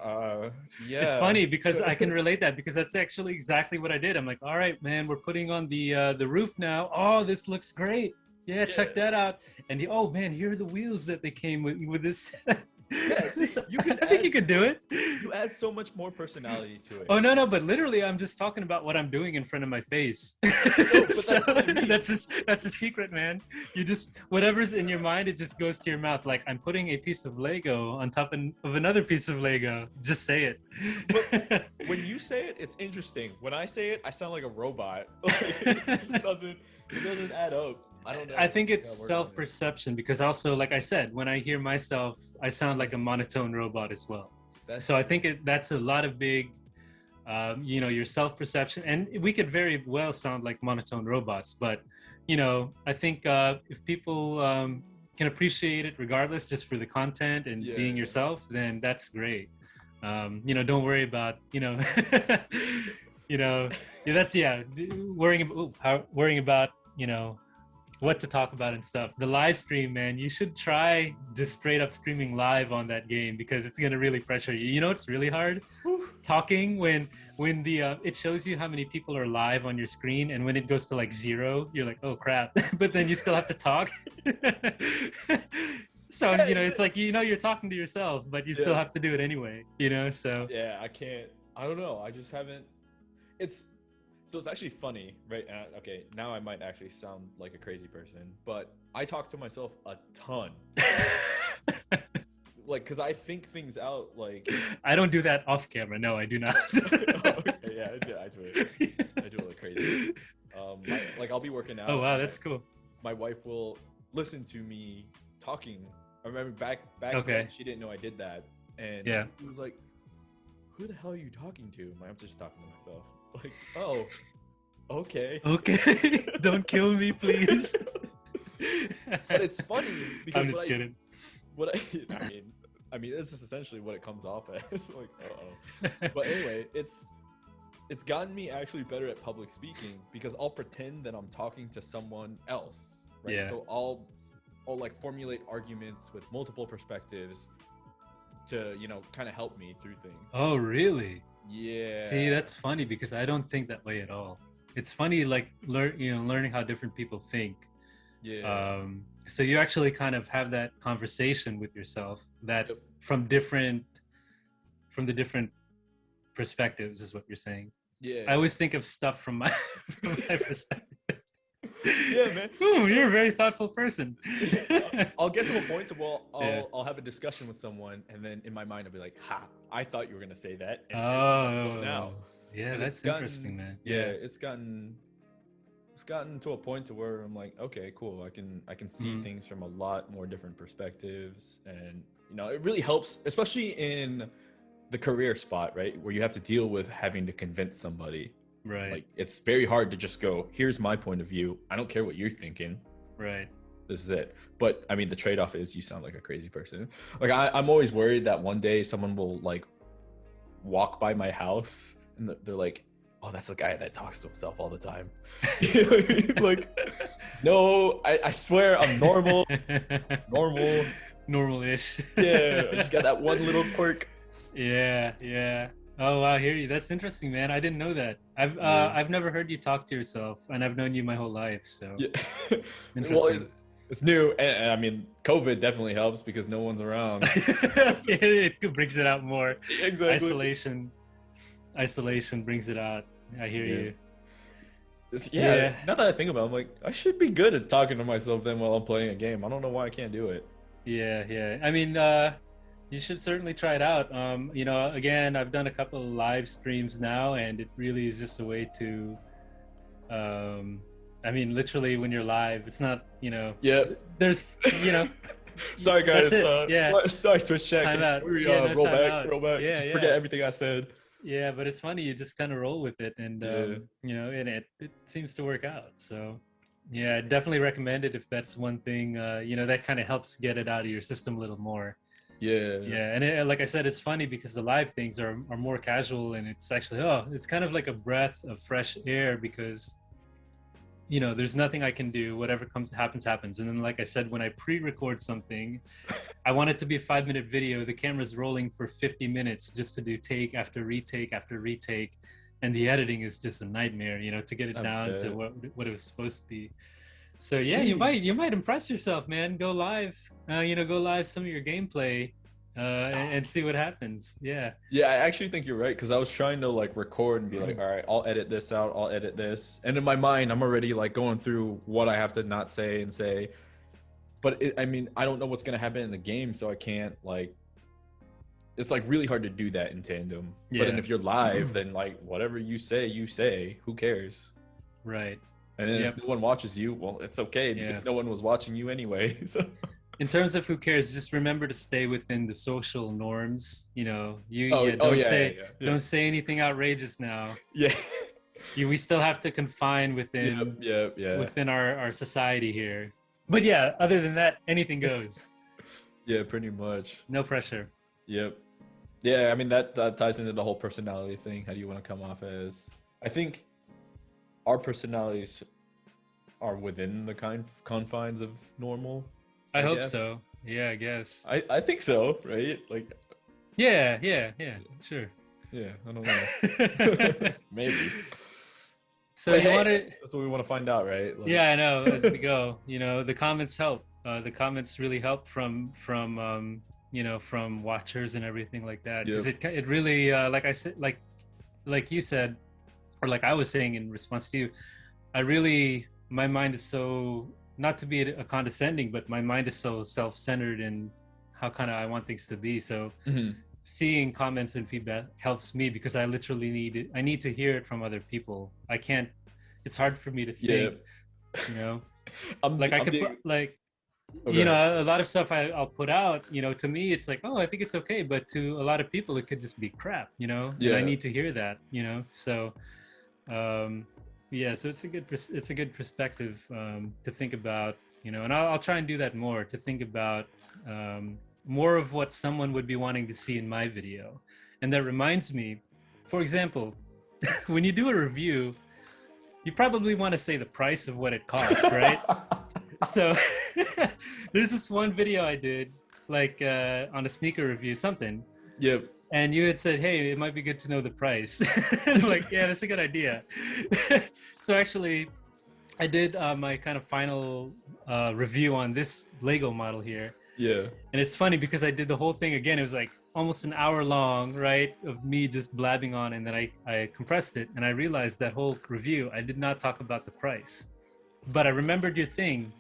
Yeah. It's funny because I can relate that because that's actually exactly what I did. I'm like, all right, man, we're putting on the roof now. Oh, this looks great. Yeah, check that out. And oh man, here are the wheels that they came with this. Yeah, see, I think you could do it. You add so much more personality to it. Oh no, but literally, I'm just talking about what I'm doing in front of my face. So that's a secret, man. You just whatever's in your mind, it just goes to your mouth. Like I'm putting a piece of Lego on top of another piece of Lego. Just say it. But when you say it, it's interesting. When I say it, I sound like a robot. Like, it doesn't add up. I don't know. I think it's self-perception because also, like I said, when I hear myself, I sound like a monotone robot as well. So I think that's a lot of big, your self-perception, and we could very well sound like monotone robots. But, I think if people can appreciate it regardless, just for the content and being yourself, then that's great. Don't worry about, worrying about, what to talk about and stuff. The live stream, man, you should try just straight up streaming live on that game because it's gonna really pressure you. You know it's really hard? Talking when the it shows you how many people are live on your screen, and when it goes to like 0, you're like, oh crap. But then you still have to talk. So it's like you're talking to yourself, but you still have to do it anyway. So yeah, I can't. I don't know. I just haven't. So it's actually funny, right? Okay, now I might actually sound like a crazy person, but I talk to myself a ton. Like, because I think things out, like... I don't do that off camera. No, I do not. Okay, yeah, I do it. I do it like crazy. I'll be working out. Oh, wow, that's cool. My wife will listen to me talking. I remember back okay. then, she didn't know I did that. And she was like, who the hell are you talking to? I'm just talking to myself. Like, oh, okay. Don't kill me, please. But it's funny because I'm just kidding. I mean, this is essentially what it comes off as. Like, But anyway, it's gotten me actually better at public speaking because I'll pretend that I'm talking to someone else, right? Yeah. So I'll like formulate arguments with multiple perspectives to kind of help me through things. Oh, really? Yeah. See, that's funny because I don't think that way at all. It's funny, like learning how different people think. Yeah. So you actually kind of have that conversation with yourself that from the different perspectives is what you're saying. Yeah. I always think of stuff from my perspective. Yeah, man. Ooh, you're a So very thoughtful person. I'll get to a point to well, Yeah. I'll have a discussion with someone, and then in my mind I'll be like, "Ha! I thought you were gonna say that, and here's where I'm going now." Oh, yeah, And it's that's interesting, gotten, man. yeah, Yeah. it's gotten to a point to where I'm like, okay, cool. I can see Mm, things from a lot more different perspectives, and it really helps, especially in the career spot, right, where you have to deal with having to convince somebody. right, Like, it's very hard to just go, here's my point of view. I don't care what you're thinking. right. This is it. But I mean, the trade-off is you sound like a crazy person. Like, I'm always worried that one day someone will like walk by my house and they're like, oh, that's the guy that talks to himself all the time. Like, no, I swear I'm normal. Normal. Normal-ish. Yeah, I just got that one little quirk. Yeah, yeah. Oh wow, I hear you. That's interesting, man. I didn't know that. Yeah. I've never heard you talk to yourself, and I've known you my whole life. So Yeah. Well, interesting. it's new, and I mean, COVID definitely helps because no one's around. It brings it out more. Exactly. Isolation brings it out. I hear Yeah. you. Yeah. Now that I think about it, I'm like, I should be good at talking to myself then while I'm playing a game. I don't know why I can't do it. Yeah, yeah. I mean, you should certainly try it out. Again, I've done a couple of live streams now, and it really is just a way to, I mean, literally when you're live, it's not, Yeah. there's, Sorry, guys. That's it. Yeah. Sorry, Twitch chat. Time out. We Yeah, no, roll time back. out. Roll back. Yeah, Just yeah. forget everything I said. Yeah, but it's funny. You just kind of roll with it, and Yeah. and it seems to work out. So, yeah, I definitely recommend it if that's one thing. That kind of helps get it out of your system a little more. Yeah. Yeah, and like I said, it's funny because the live things are more casual, and it's actually it's kind of like a breath of fresh air because there's nothing I can do. Whatever happens. And then, like I said, when I pre-record something, I want it to be a 5-minute video. The camera's rolling for 50 minutes just to do take after retake after retake. And the editing is just a nightmare, to get it down to what it was supposed to be. So yeah, you might impress yourself, man. Go live, go live some of your gameplay and see what happens. Yeah. Yeah, I actually think you're right because I was trying to like record and be like, all right, I'll edit this out, I'll edit this, and in my mind, I'm already like going through what I have to not say and say. But I mean, I don't know what's gonna happen in the game, so I can't like. It's like really hard to do that in tandem. Yeah. But then if you're live, then like whatever you say. Who cares? Right. And then if no one watches you, well, it's okay because no one was watching you anyway. So. In terms of who cares, just remember to stay within the social norms. Don't say anything outrageous now. Yeah. We still have to confine within within our society here. But yeah, other than that, anything goes. Yeah, pretty much. No pressure. Yep. Yeah, I mean that ties into the whole personality thing. How do you want to come off as? I think our personalities are within the confines of normal. I hope so. Yeah, I guess. I think so, right? Like. Yeah, sure. Yeah, I don't know. Maybe. So that's what we want to find out, right? Like, yeah, I know. As we go, the comments help. The comments really help from watchers and everything like that. Because it really, like I said, like you said, or like I was saying in response to you, my mind is so, not to be a condescending, but my mind is so self-centered in how kind of I want things to be. So seeing comments and feedback helps me because I literally need it. I need to hear it from other people. I can't, it's hard for me to think, a lot of stuff I'll put out, to me, it's like, oh, I think it's okay. But to a lot of people, it could just be crap, and I need to hear that, so, so it's a good perspective to think about, and I'll try and do that more, to think about more of what someone would be wanting to see in my video. And that reminds me, for example, when you do a review, you probably want to say the price of what it costs, right? So there's this one video I did, like on a sneaker review, something. Yep. And you had said, hey, it might be good to know the price. I'm like, yeah, that's a good idea. So actually, I did my kind of final review on this Lego model here. Yeah. And it's funny because I did the whole thing again. It was like almost an hour long, right, of me just blabbing on, and then I compressed it, and I realized that whole review, I did not talk about the price. but I remembered your thing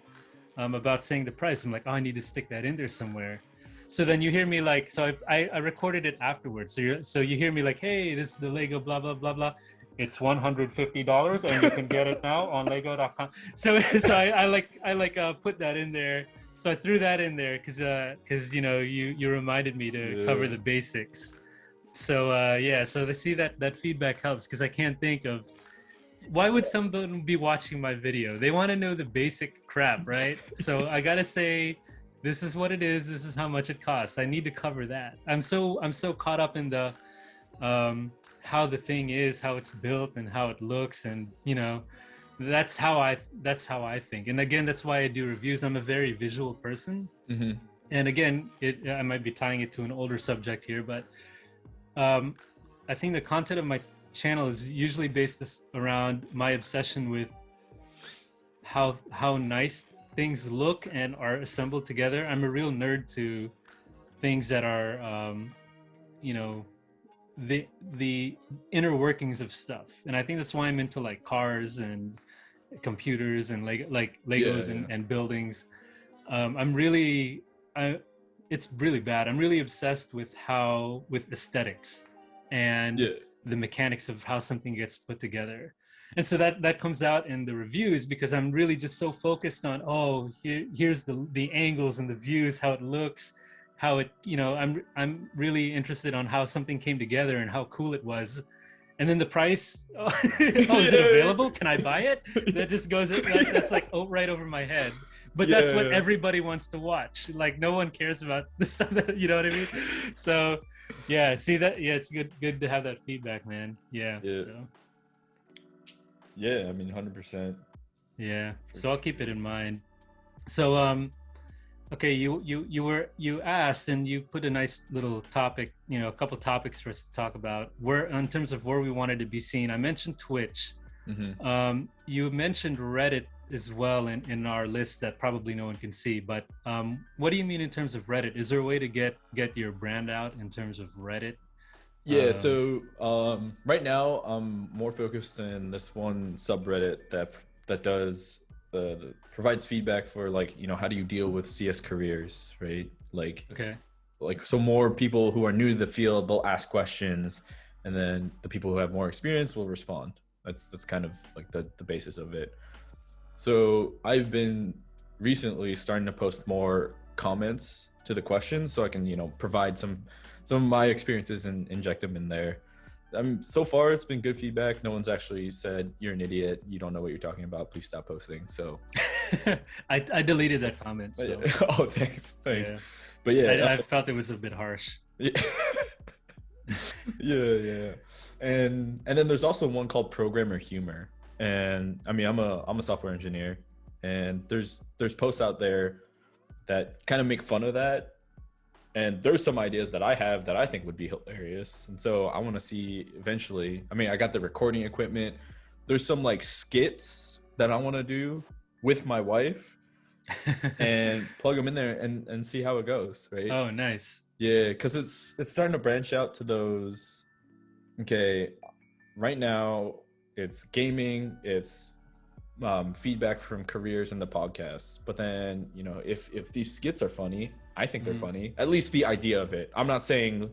about saying the price. I'm like, oh, I need to stick that in there somewhere. So then you hear me like, so I recorded it afterwards. So you hear me like, hey, this is the Lego blah blah blah blah. It's $150 and you can get it now on Lego.com. So I put that in there. So I threw that in there because you reminded me to cover the basics. So so they see that feedback helps, because I can't think of, why would someone be watching my video? They want to know the basic crap, right? So I gotta say, this is what it is. This is how much it costs. I need to cover that. I'm so caught up in the how the thing is, how it's built, and how it looks, and that's how I think. And again, that's why I do reviews. I'm a very visual person. Mm-hmm. And again, I might be tying it to an older subject here, but I think the content of my channel is usually based around my obsession with how nice things look and are assembled together. I'm a real nerd to things that are the inner workings of stuff, and I think that's why I'm into like cars and computers and Legos and buildings. It's really bad. I'm really obsessed with aesthetics and the mechanics of how something gets put together. And so that comes out in the reviews, because I'm really just so focused on, here's the angles and the views, how it looks, how it, I'm really interested on how something came together and how cool it was. And then the price, is it available? Can I buy it? That just goes, that's like right over my head. But that's what everybody wants to watch. Like, no one cares about the stuff that, you know what I mean? So see that? Yeah, it's good to have that feedback, man. Yeah. So. Yeah, I mean, 100%. Yeah. So I'll keep it in mind. So, okay, you asked, and you put a nice little topic, a couple topics for us to talk about, where in terms of where we wanted to be seen. I mentioned Twitch. Mm-hmm. You mentioned Reddit as well in our list that probably no one can see, but what do you mean in terms of Reddit? Is there a way to get your brand out in terms of Reddit? So right now I'm more focused in this one subreddit that does provides feedback for, like, how do you deal with CS careers, right? Like, so more people who are new to the field, they'll ask questions, and then the people who have more experience will respond. That's kind of like the basis of it. So I've been recently starting to post more comments to the questions, so I can provide some of my experiences and inject them in there. So far it's been good feedback. No one's actually said, you're an idiot, you don't know what you're talking about, please stop posting. So I deleted that comment. So. Oh, thanks. Yeah. But I felt it was a bit harsh. Yeah. And then there's also one called Programmer Humor. And I mean, I'm a software engineer, and there's posts out there that kind of make fun of that. And there's some ideas that I have that I think would be hilarious. And so I want to see eventually, I mean, I got the recording equipment. There's some like skits that I want to do with my wife and plug them in there and see how it goes. Right. Oh, nice. Yeah. Cause it's starting to branch out to those. Okay. Right now it's gaming. It's feedback from careers in the podcast. But then, if these skits are funny, I think they're funny. At least the idea of it. I'm not saying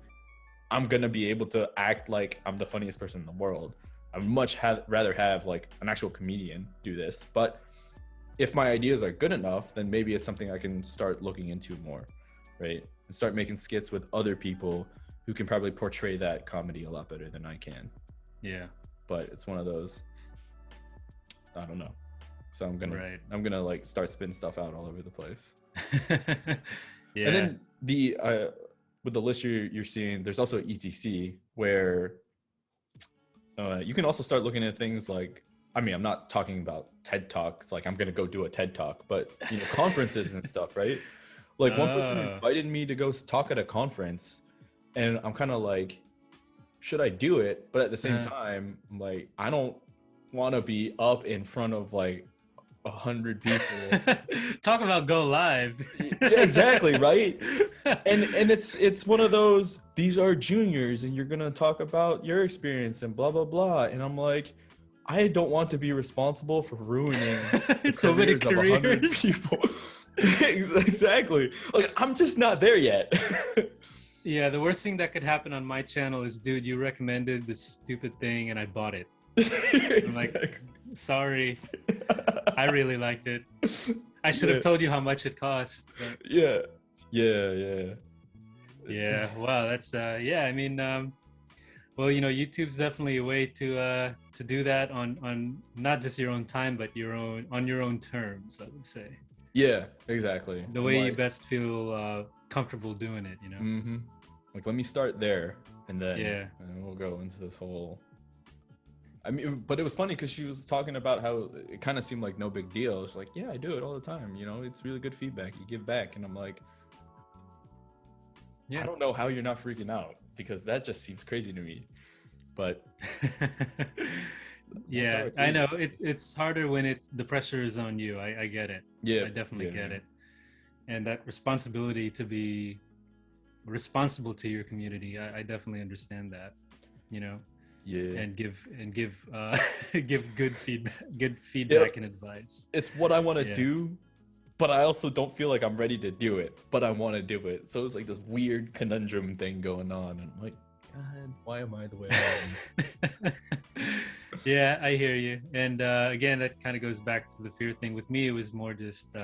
I'm going to be able to act like I'm the funniest person in the world. I'd much rather have like an actual comedian do this. But if my ideas are good enough, then maybe it's something I can start looking into more, right? And start making skits with other people who can probably portray that comedy a lot better than I can. Yeah. But it's one of those, I don't know. So I'm gonna like start spitting stuff out all over the place. Yeah. And then with the list you're seeing, there's also ETC, where you can also start looking at things like, I mean, I'm not talking about TED Talks, like I'm gonna go do a TED Talk, but conferences and stuff, right? Like one person invited me to go talk at a conference, and I'm kind of like, should I do it? But at the same time, I'm like, I don't want to be up in front of like 100 people. Talk about go live. Yeah, exactly, right? And it's one of those, these are juniors and you're gonna talk about your experience and blah blah blah, and I'm like, I don't want to be responsible for ruining the So many careers of 100 careers. people. Exactly. Like, I'm just not there yet. Yeah, the worst thing that could happen on my channel is, dude, you recommended this stupid thing and I bought it. I'm like, Exactly. sorry, I really liked it. I should have told you how much it cost. But Yeah. yeah, wow, that's yeah. I mean, well, you know, YouTube's definitely a way to do that on not just your own time, but on your own terms, I would say. Yeah, exactly. The way you best feel comfortable doing it, you know. Mm-hmm. Like, let me start there, and then Yeah, we'll go into this whole. I mean, but it was funny because she was talking about how it kind of seemed like no big deal. She's like, yeah, I do it all the time. You know, it's really good feedback. You give back. And I'm like, I don't know how you're not freaking out, because that just seems crazy to me. But yeah, I know it's harder when the pressure is on you. I get it. Yeah, I definitely get it. And that responsibility to be responsible to your community, I definitely understand that, you know. Yeah. And give give good feedback and advice. It's what I want to do, but I also don't feel like I'm ready to do it, but I want to do it. So it's like this weird conundrum thing going on, and I'm like, God, why am I the way I am? Yeah, I hear you. And again, that kind of goes back to the fear thing. With me, it was more just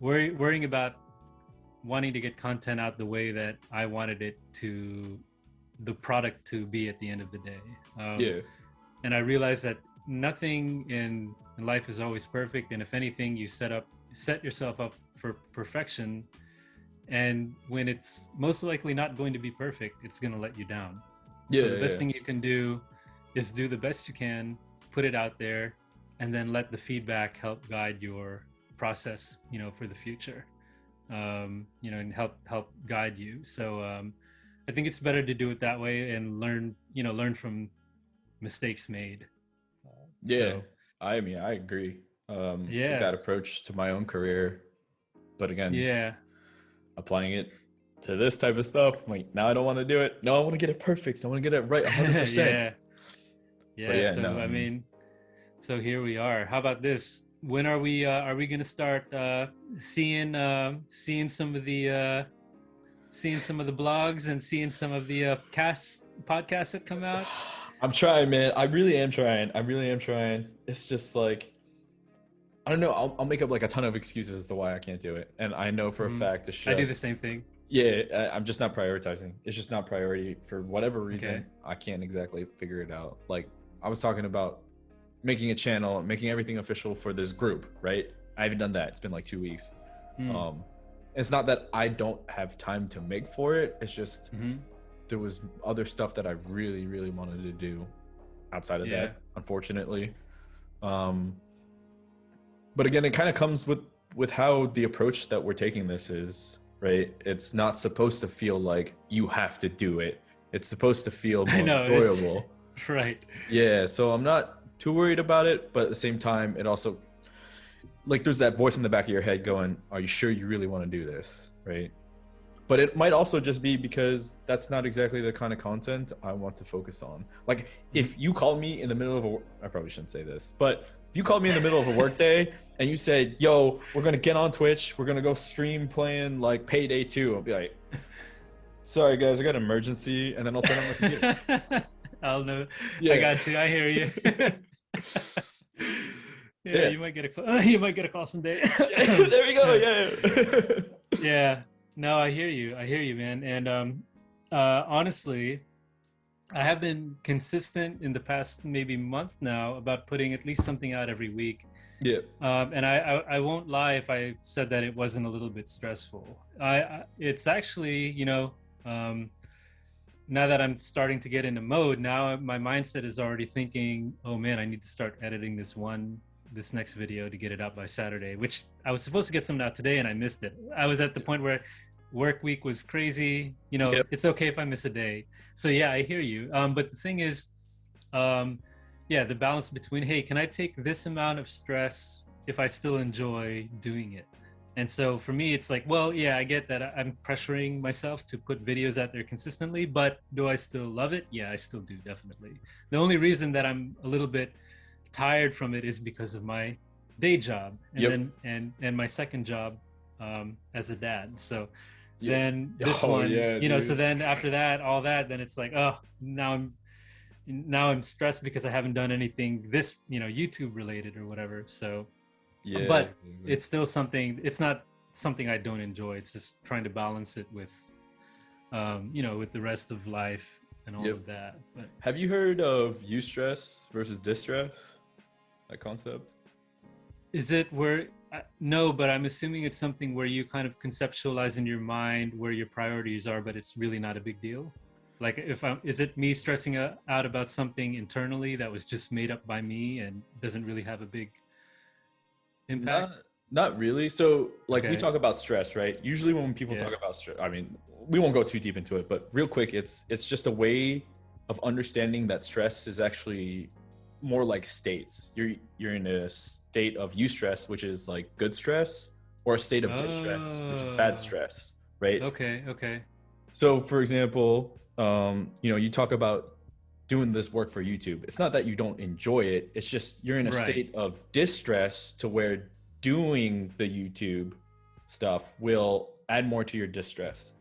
worrying about wanting to get content out the way that I wanted it to, the product to be at the end of the day. And I realized that nothing in life is always perfect, and if anything, you set yourself up for perfection, and when it's most likely not going to be perfect, it's going to let you down. So the best thing you can do is do the best you can, put it out there, and then let the feedback help guide your process, you know, for the future, you know, and help guide you. So I think it's better to do it that way and learn from mistakes made. So, I mean, I agree. Took that approach to my own career, but again, applying it to this type of stuff, I'm like, now I don't want to do it. No, I want to get it perfect. I want to get it right 100%. I mean, so here we are. How about this? When are we going to start seeing some of the blogs and seeing some of the podcasts that come out? I'm trying, man. I really am trying. It's just like, I don't know. I'll make up like a ton of excuses as to why I can't do it. And I know for a fact it's just, I do the same thing. Yeah, I'm just not prioritizing. It's just not priority for whatever reason. Okay. I can't exactly figure it out. Like, I was talking about making a channel, making everything official for this group, right? I haven't done that. It's been like 2 weeks. It's not that I don't have time to make for it. It's just there was other stuff that I really, really wanted to do outside of that, unfortunately. But again, it kind of comes with how the approach that we're taking this is, right? It's not supposed to feel like you have to do it. It's supposed to feel more enjoyable. Right. Yeah, so I'm not too worried about it, but at the same time, it also, like, there's that voice in the back of your head going, are you sure you really want to do this, right? But it might also just be because that's not exactly the kind of content I want to focus on. Like, if you called me in the middle of I probably shouldn't say this, but if you called me in the middle of a work day and you said, yo, we're going to get on Twitch, we're going to go stream playing like Payday 2, I'll be like, sorry guys, I got an emergency, and then I'll turn on my computer. I'll know. Yeah. I got you. I hear you. You might get a call someday. There we go. Yeah. No, I hear you, man. And honestly, I have been consistent in the past maybe month now about putting at least something out every week. Yeah. And I won't lie if I said that it wasn't a little bit stressful. It's actually, you know, now that I'm starting to get into mode, now my mindset is already thinking, oh man, I need to start editing this next video to get it out by Saturday, which I was supposed to get something out today and I missed it. I was at the point where work week was crazy. You know, It's okay if I miss a day. So yeah, I hear you. But the thing is, the balance between, hey, can I take this amount of stress if I still enjoy doing it? And so for me, it's like, well, yeah, I get that I'm pressuring myself to put videos out there consistently, but do I still love it? Yeah, I still do, definitely. The only reason that I'm a little bit tired from it is because of my day job, and Yep. then and my second job as a dad. So Yeah. then this Oh one, yeah, you know, so dude. then after that, all that, then it's like, oh, now I'm stressed because I haven't done anything this, you know, YouTube related or whatever. So Yeah. but it's still something, it's not something I don't enjoy. It's just trying to balance it with you know, with the rest of life and all Yep. of that. But Have you heard of eustress versus distress? That concept? is it where no, but I'm assuming it's something where you kind of conceptualize in your mind where your priorities are, but it's really not a big deal. Like if I'm, is it me stressing out about something internally that was just made up by me and doesn't really have a big impact? Not not really. So like we Okay. talk about stress, right? Usually when people Yeah. talk about stress, I mean, we won't go too deep into it, but real quick, it's just a way of understanding that stress is actually more like states. You're in a state of eustress, which is like good stress, or a state of distress, which is bad Oh, stress, right? okay, okay. So for example, you know, you talk about doing this work for YouTube. It's not that you don't enjoy it. It's just you're in a Right. state of distress to where doing the YouTube stuff will add more to your distress,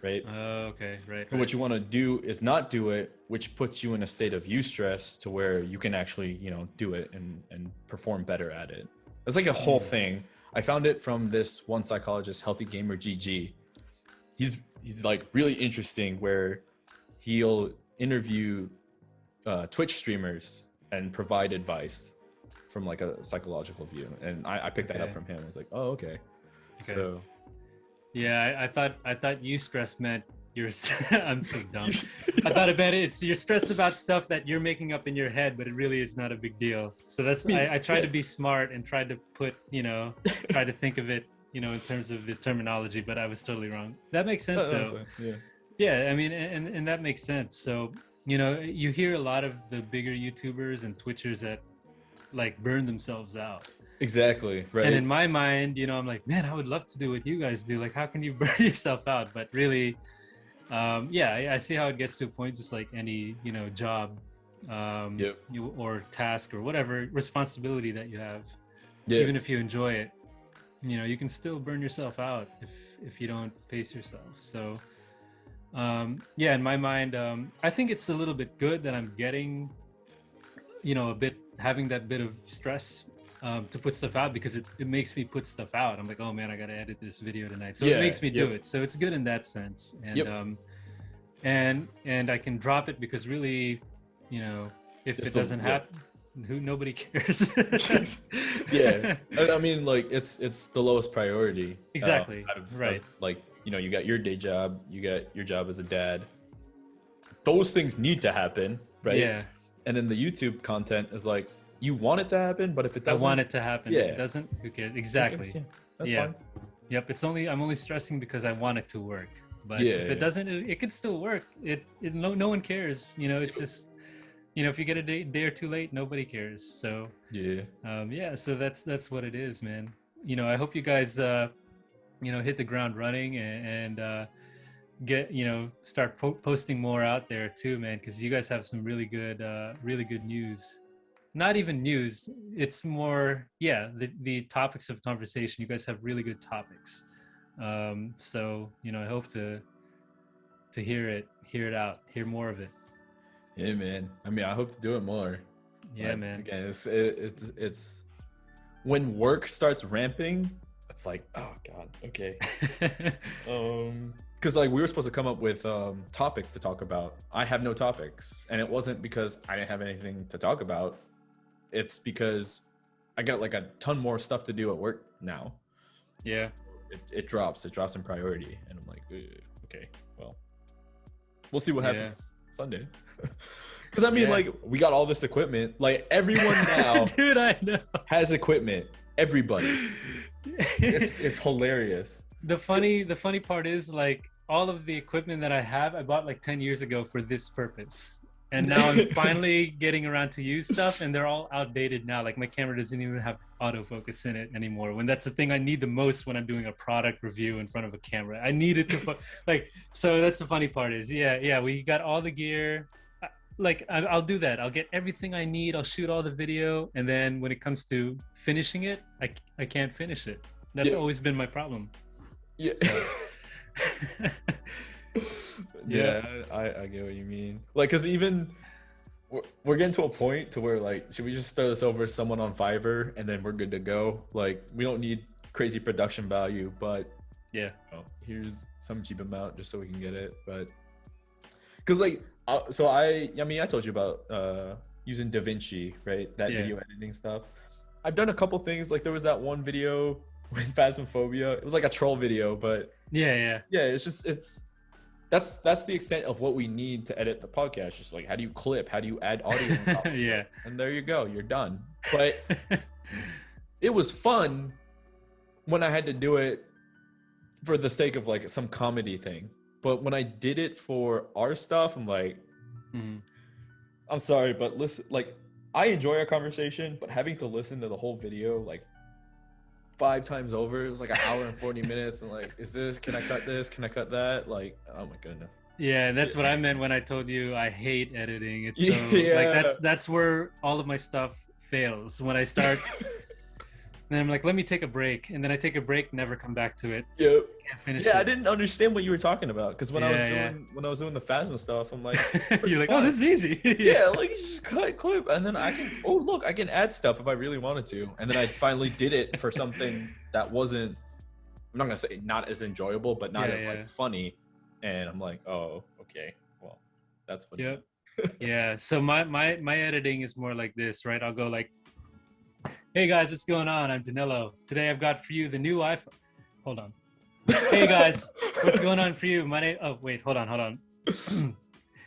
right? Okay, right, So right. what you want to do is not do it, which puts you in a state of eustress to where you can actually, you know, do it and perform better at it. It's like a whole Mm. thing. I found it from this one psychologist, Healthy Gamer GG. He's like really interesting where he'll interview Twitch streamers and provide advice from like a psychological view. And I picked that up Okay, from him. I was like, oh, okay. okay. So Yeah, I thought you stress meant you're. I'm so dumb. I yeah, thought about it. It's you're stressed about stuff that you're making up in your head, but it really is not a big deal. So that's I mean, I tried yeah, to be smart and tried to put, you know, try to think of it, you know, in terms of the terminology, but I was totally wrong. That makes sense I'm though. saying, yeah, Yeah, I mean, and that makes sense. So, you know, you hear a lot of the bigger YouTubers and Twitchers that like burn themselves out. exactly, And right? in my mind, you know, I'm like, man, I would love to do what you guys do. Like, how can you burn yourself out? But really, yeah, I see how it gets to a point, just like any, you know, job, Yep, or task or whatever responsibility that you have. yeah, Even if you enjoy it, you know, you can still burn yourself out if you don't pace yourself. So, yeah, in my mind, I think it's a little bit good that I'm getting, you know, a bit having that bit of stress to put stuff out because it makes me put stuff out. I'm like, oh man, I gotta edit this video tonight. So it yeah, makes me do yep, it. So it's good in that sense. yep. And I can drop it because really, you know, if It's it the doesn't yeah, happen, who nobody cares. yeah. I mean, like it's the lowest priority Exactly. out Right. of like you know you got your day job, you got your job as a dad. Those things need to happen, right? Yeah. And then the YouTube content is like you want it to happen, but if it I want doesn't, it to happen. If it yeah, doesn't, who cares? who cares? Exactly. Yeah, that's Yeah. fine. Yep. I'm only stressing because I want it to work. But if it Yeah, doesn't, it can still work. No one cares. You know, it's just, you know, if you get a day or two late, nobody cares. So yeah, yeah, so that's what it is, man. You know, I hope you guys you know, hit the ground running and get, you know, start posting more out there too, man, because you guys have some really good news. Not even news, it's more, yeah, the topics of conversation. You guys have really good topics. So, you know, I hope to hear it out, hear more of it. yeah, man. I mean, I hope to do it more, Yeah, but man. again, it's when work starts ramping, it's like, oh god, okay. Because like we were supposed to come up with topics to talk about. I have no topics, and it wasn't because I didn't have anything to talk about. It's because I got like a ton more stuff to do at work now. So Yeah. it drops in priority, and I'm like, "Ugh, okay, well, we'll see what Yeah. happens Sunday. Because I mean, Yeah. like we got all this equipment. Like everyone now Dude, I know. has equipment. Everybody. It's hilarious. The funny part is like all of the equipment that I have, I bought like 10 years ago for this purpose. And now I'm finally getting around to use stuff, and they're all outdated now. Like my camera doesn't even have autofocus in it anymore. When that's the thing I need the most when I'm doing a product review in front of a camera. I need it to like. So that's the funny part is, yeah, we got all the gear. Like I'll do that. I'll get everything I need. I'll shoot all the video, and then when it comes to finishing it, I can't finish it. That's always been my problem. Yeah. So. Yeah, I get what you mean. Like, cause even we're getting to a point to where like, should we just throw this over to someone on Fiverr and then we're good to go? Like, we don't need crazy production value, but yeah, here's some cheap amount just so we can get it. But cause like, so I mean, I told you about using DaVinci, right? That video editing stuff. I've done a couple things. Like there was that one video with Phasmophobia. It was like a troll video, but yeah. That's the extent of what we need to edit the podcast. Just like, how do you clip? How do you add audio on top of it? And there you go, you're done. But it was fun when I had to do it for the sake of like some comedy thing. But when I did it for our stuff, I'm like, I'm sorry, but listen, like I enjoy our conversation, but having to listen to the whole video like 5 times over, it was like an hour and 40 minutes, and like, can I cut this, can I cut that, like, oh my goodness. Yeah, that's what I meant when I told you I hate editing. It's so like that's where all of my stuff fails when I start. Then I'm like, let me take a break, and then I take a break, never come back to it. Yep. Can't finish it. I didn't understand what you were talking about, because when I was doing the Phasma stuff, I'm like, you're like, oh, this is easy. Like you just cut clip, and then I can add stuff if I really wanted to, and then I finally did it for something that wasn't, I'm not gonna say not as enjoyable, but not as like funny, and I'm like, oh, okay, well, that's funny. Yeah. So my editing is more like this, right? I'll go like, hey guys, what's going on? I'm Danilo. Today I've got for you the new iPhone. Hold on. Hey guys, what's going on for you? My name. Oh wait, hold on.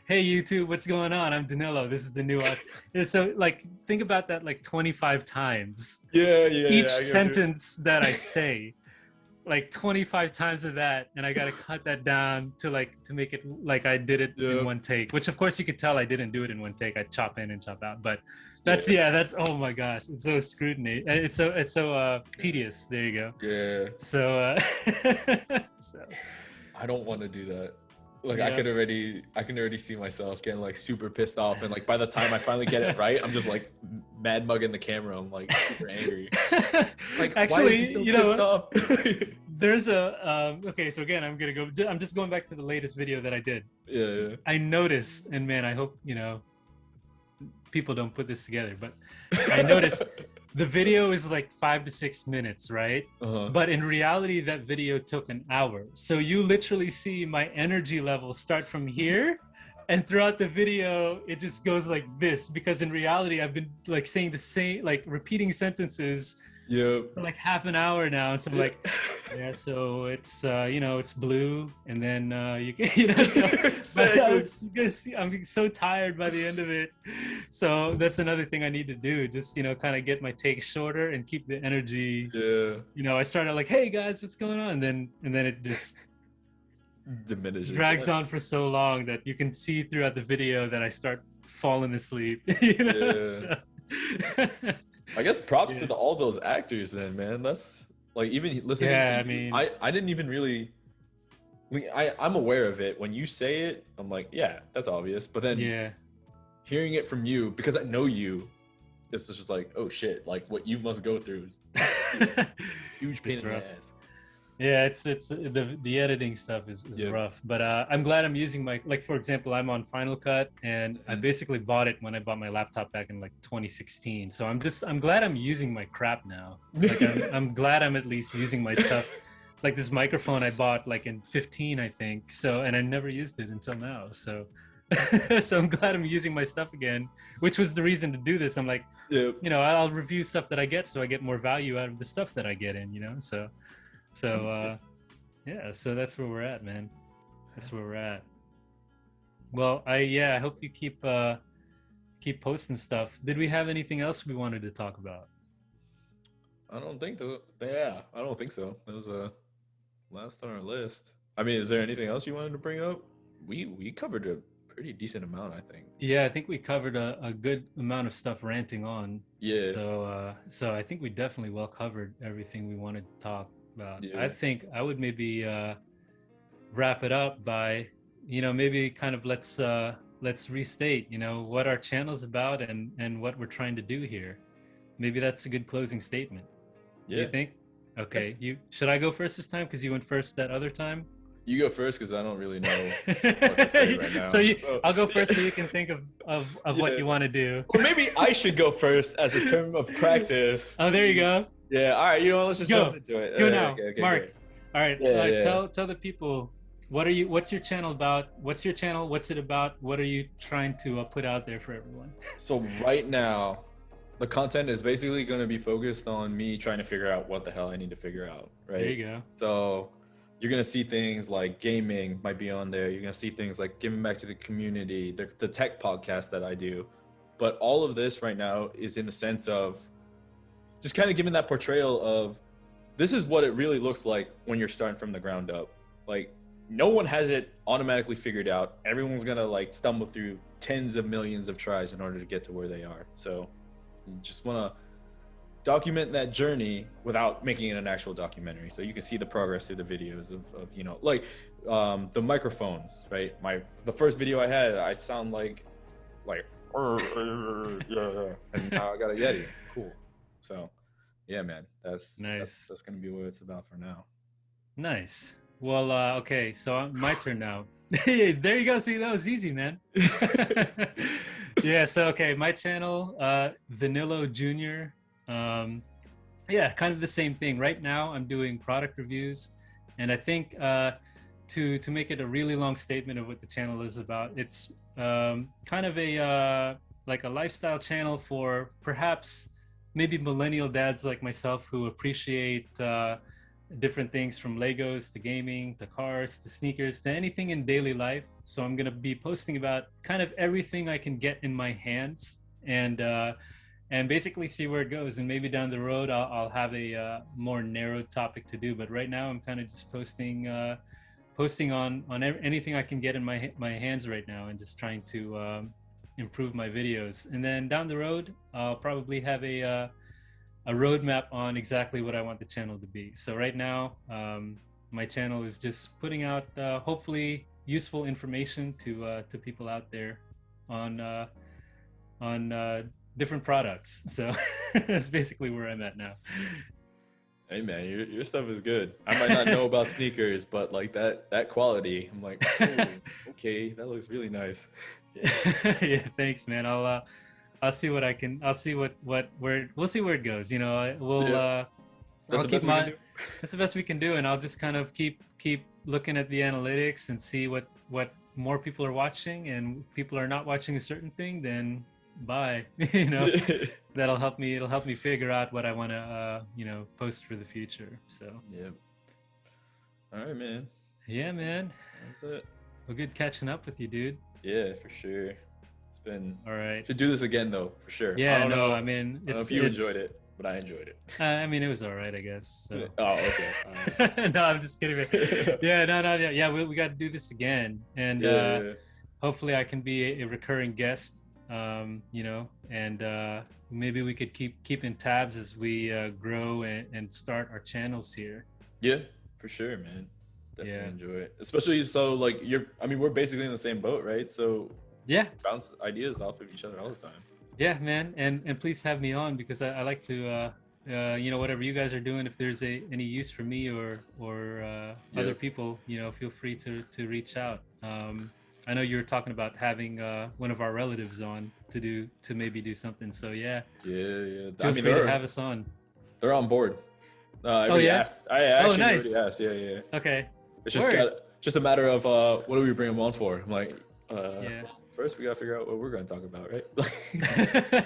Hey YouTube, what's going on? I'm Danilo. This is the new iPhone. So like, think about that like 25 times. Each sentence that I say, like 25 times of that, and I gotta cut that down to make it like I did it in one take. Which of course you could tell I didn't do it in one take. I chop in and chop out, but. That's oh my gosh, it's so scrutiny. It's so tedious. There you go. Yeah. So so I don't want to do that. Like I can already see myself getting like super pissed off, and like by the time I finally get it right, I'm just like mad mugging the camera. I'm like super angry. Like actually, why is he so pissed off? There's a okay, so again, I'm just going back to the latest video that I did. Yeah. I noticed, and man, I hope people don't put this together, but I noticed the video is like 5 to 6 minutes, right? But in reality, that video took an hour. So you literally see my energy level start from here, and throughout the video, it just goes like this, because in reality, I've been like saying the same, like repeating sentences for like half an hour now. And so I'm like, so it's it's blue, and then you can so I'm so tired by the end of it. So that's another thing I need to do, just kind of get my takes shorter and keep the energy. I started like, hey guys, what's going on, and then it just diminishes, drags on for so long that you can see throughout the video that I start falling asleep. So. I guess props to all those actors then, man. That's like, even listening to I mean, I didn't even really I'm aware of it. When you say it, I'm like, yeah, that's obvious. But then hearing it from you, because I know you, it's just like, oh shit, like what you must go through is huge pain in the ass. Yeah, it's the editing stuff is rough, but I'm glad I'm using like, for example, I'm on Final Cut, and I basically bought it when I bought my laptop back in like 2016. So I'm glad I'm using my crap now. Like I'm glad I'm at least using my stuff. Like this microphone I bought like in 15, I think. So, and I never used it until now. So so I'm glad I'm using my stuff again, which was the reason to do this. I'm like, I'll review stuff that I get, so I get more value out of the stuff that I get in, so so that's where we're at, man. That's where we're at. Well, I hope you keep posting stuff. Did we have anything else we wanted to talk about? I don't think so. Yeah, I don't think so. That was last on our list. I mean, is there anything else you wanted to bring up? We covered a pretty decent amount, I think. Yeah, I think we covered a good amount of stuff ranting on. Yeah. So I think we definitely well covered everything we wanted to talk about. Yeah. I think I would maybe wrap it up by, maybe kind of let's restate, what our channel's about and what we're trying to do here. Maybe that's a good closing statement. Yeah. You think? Okay. Should I go first this time because you went first that other time? You go first because I don't really know what to say right now. So I'll go first so you can think of what you want to do. Or maybe I should go first as a term of practice. Oh, there you go. Yeah. All right. Let's just jump into it. Go now, okay, Mark. great. All right. Tell the people what's your channel about? What's your channel? What's it about? What are you trying to put out there for everyone? So right now, the content is basically going to be focused on me trying to figure out what the hell I need to figure out. Right. There you go. So you're going to see things like gaming might be on there. You're going to see things like giving back to the community, the tech podcast that I do. But all of this right now is in the sense of just kind of giving that portrayal of this is what it really looks like when you're starting from the ground up. Like no one has it automatically figured out. Everyone's going to like stumble through tens of millions of tries in order to get to where they are. So you just want to document that journey without making it an actual documentary, so you can see the progress through the videos of like the microphones, right? The first video I had, I sound like and now I got a Yeti. Cool. So yeah, man, that's nice. That's gonna be what it's about for now. Nice. Well, okay, so my turn now. There you go. See, that was easy, man. Yeah. So okay, my channel, TheNiloJunior. Yeah, kind of the same thing. Right now I'm doing product reviews, and I think to make it a really long statement of what the channel is about, it's kind of a like a lifestyle channel for perhaps maybe millennial dads like myself who appreciate different things from Legos to gaming to cars to sneakers to anything in daily life. So I'm going to be posting about kind of everything I can get in my hands and basically see where it goes. And maybe down the road, I'll have a more narrow topic to do. But right now I'm kind of just posting on anything I can get in my hands right now and just trying to improve my videos. And then down the road, I'll probably have a roadmap on exactly what I want the channel to be. So right now, my channel is just putting out hopefully useful information to people out there on different products. So that's basically where I'm at now. Hey man, your stuff is good. I might not know about sneakers, but like that quality, I'm like, oh, okay, that looks really nice. Yeah, thanks, man. I'll see what I can. I'll see we'll see where it goes. That's the best we can do, and I'll just kind of keep looking at the analytics and see what more people are watching, and if people are not watching a certain thing, then bye. That'll help me. It'll help me figure out what I want to post for the future. So yeah. All right, man. Yeah, man. That's it. Well, good catching up with you, dude. Yeah, for sure. It's been all right. Should do this again though, for sure. Yeah, I don't know if you enjoyed it, but I enjoyed it. It was all right, I guess. So. Oh, okay. No, I'm just kidding. Yeah, we got to do this again, and hopefully I can be a recurring guest. And maybe we could keep in tabs as we grow and start our channels here. Yeah, for sure, man. Definitely enjoy it. Especially so like we're basically in the same boat, right? So yeah, bounce ideas off of each other all the time. Yeah, man, and please have me on because I like to whatever you guys are doing, if there's any use for me or other people, feel free to reach out. I know you were talking about having one of our relatives on to maybe do something. So yeah. Feel free to have us on. They're on board. I asked. I actually already asked. Yeah. Okay. It's just a matter of what do we bring them on for? I'm like, first we gotta figure out what we're gonna talk about, right?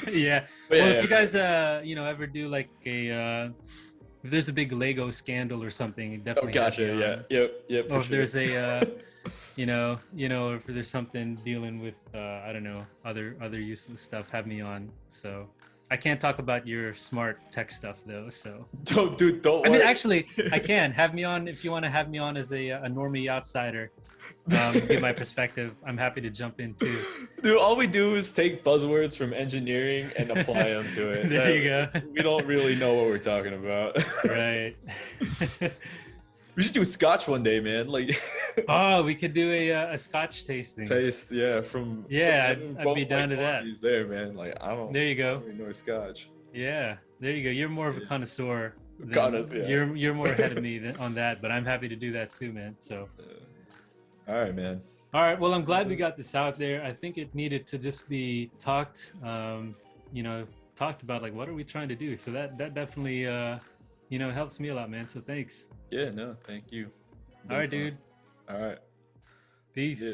Yeah. If you guys ever do like if there's a big Lego scandal or something, definitely. Oh, gotcha. Yep. Or if there's a if there's something dealing with I don't know, other useless stuff, have me on. So I can't talk about your smart tech stuff though. So don't worry. I mean, actually, I can have me on if you want to have me on as a normie outsider. give my perspective. I'm happy to jump in too. Dude, all we do is take buzzwords from engineering and apply them to it. There you go. We don't really know what we're talking about. Right. We should do scotch one day, man. Like, Oh, we could do a Scotch tasting. taste, yeah, from Yeah, from I'd both, be down like, to that. qualities there, man. Like, There you I go. don't really know scotch. Yeah, there you go. You're more of a Yeah. connoisseur. than- Connoisseur, yeah. You're more ahead of me on that, but I'm happy to do that too, man. So, All right, man. all right. Well, I'm glad we got this out there. I think it needed to just be talked. Talked about, like, what are we trying to do? So that definitely helps me a lot, man. So thanks. Yeah, no, thank you. All right, dude. All right. Peace. Yeah.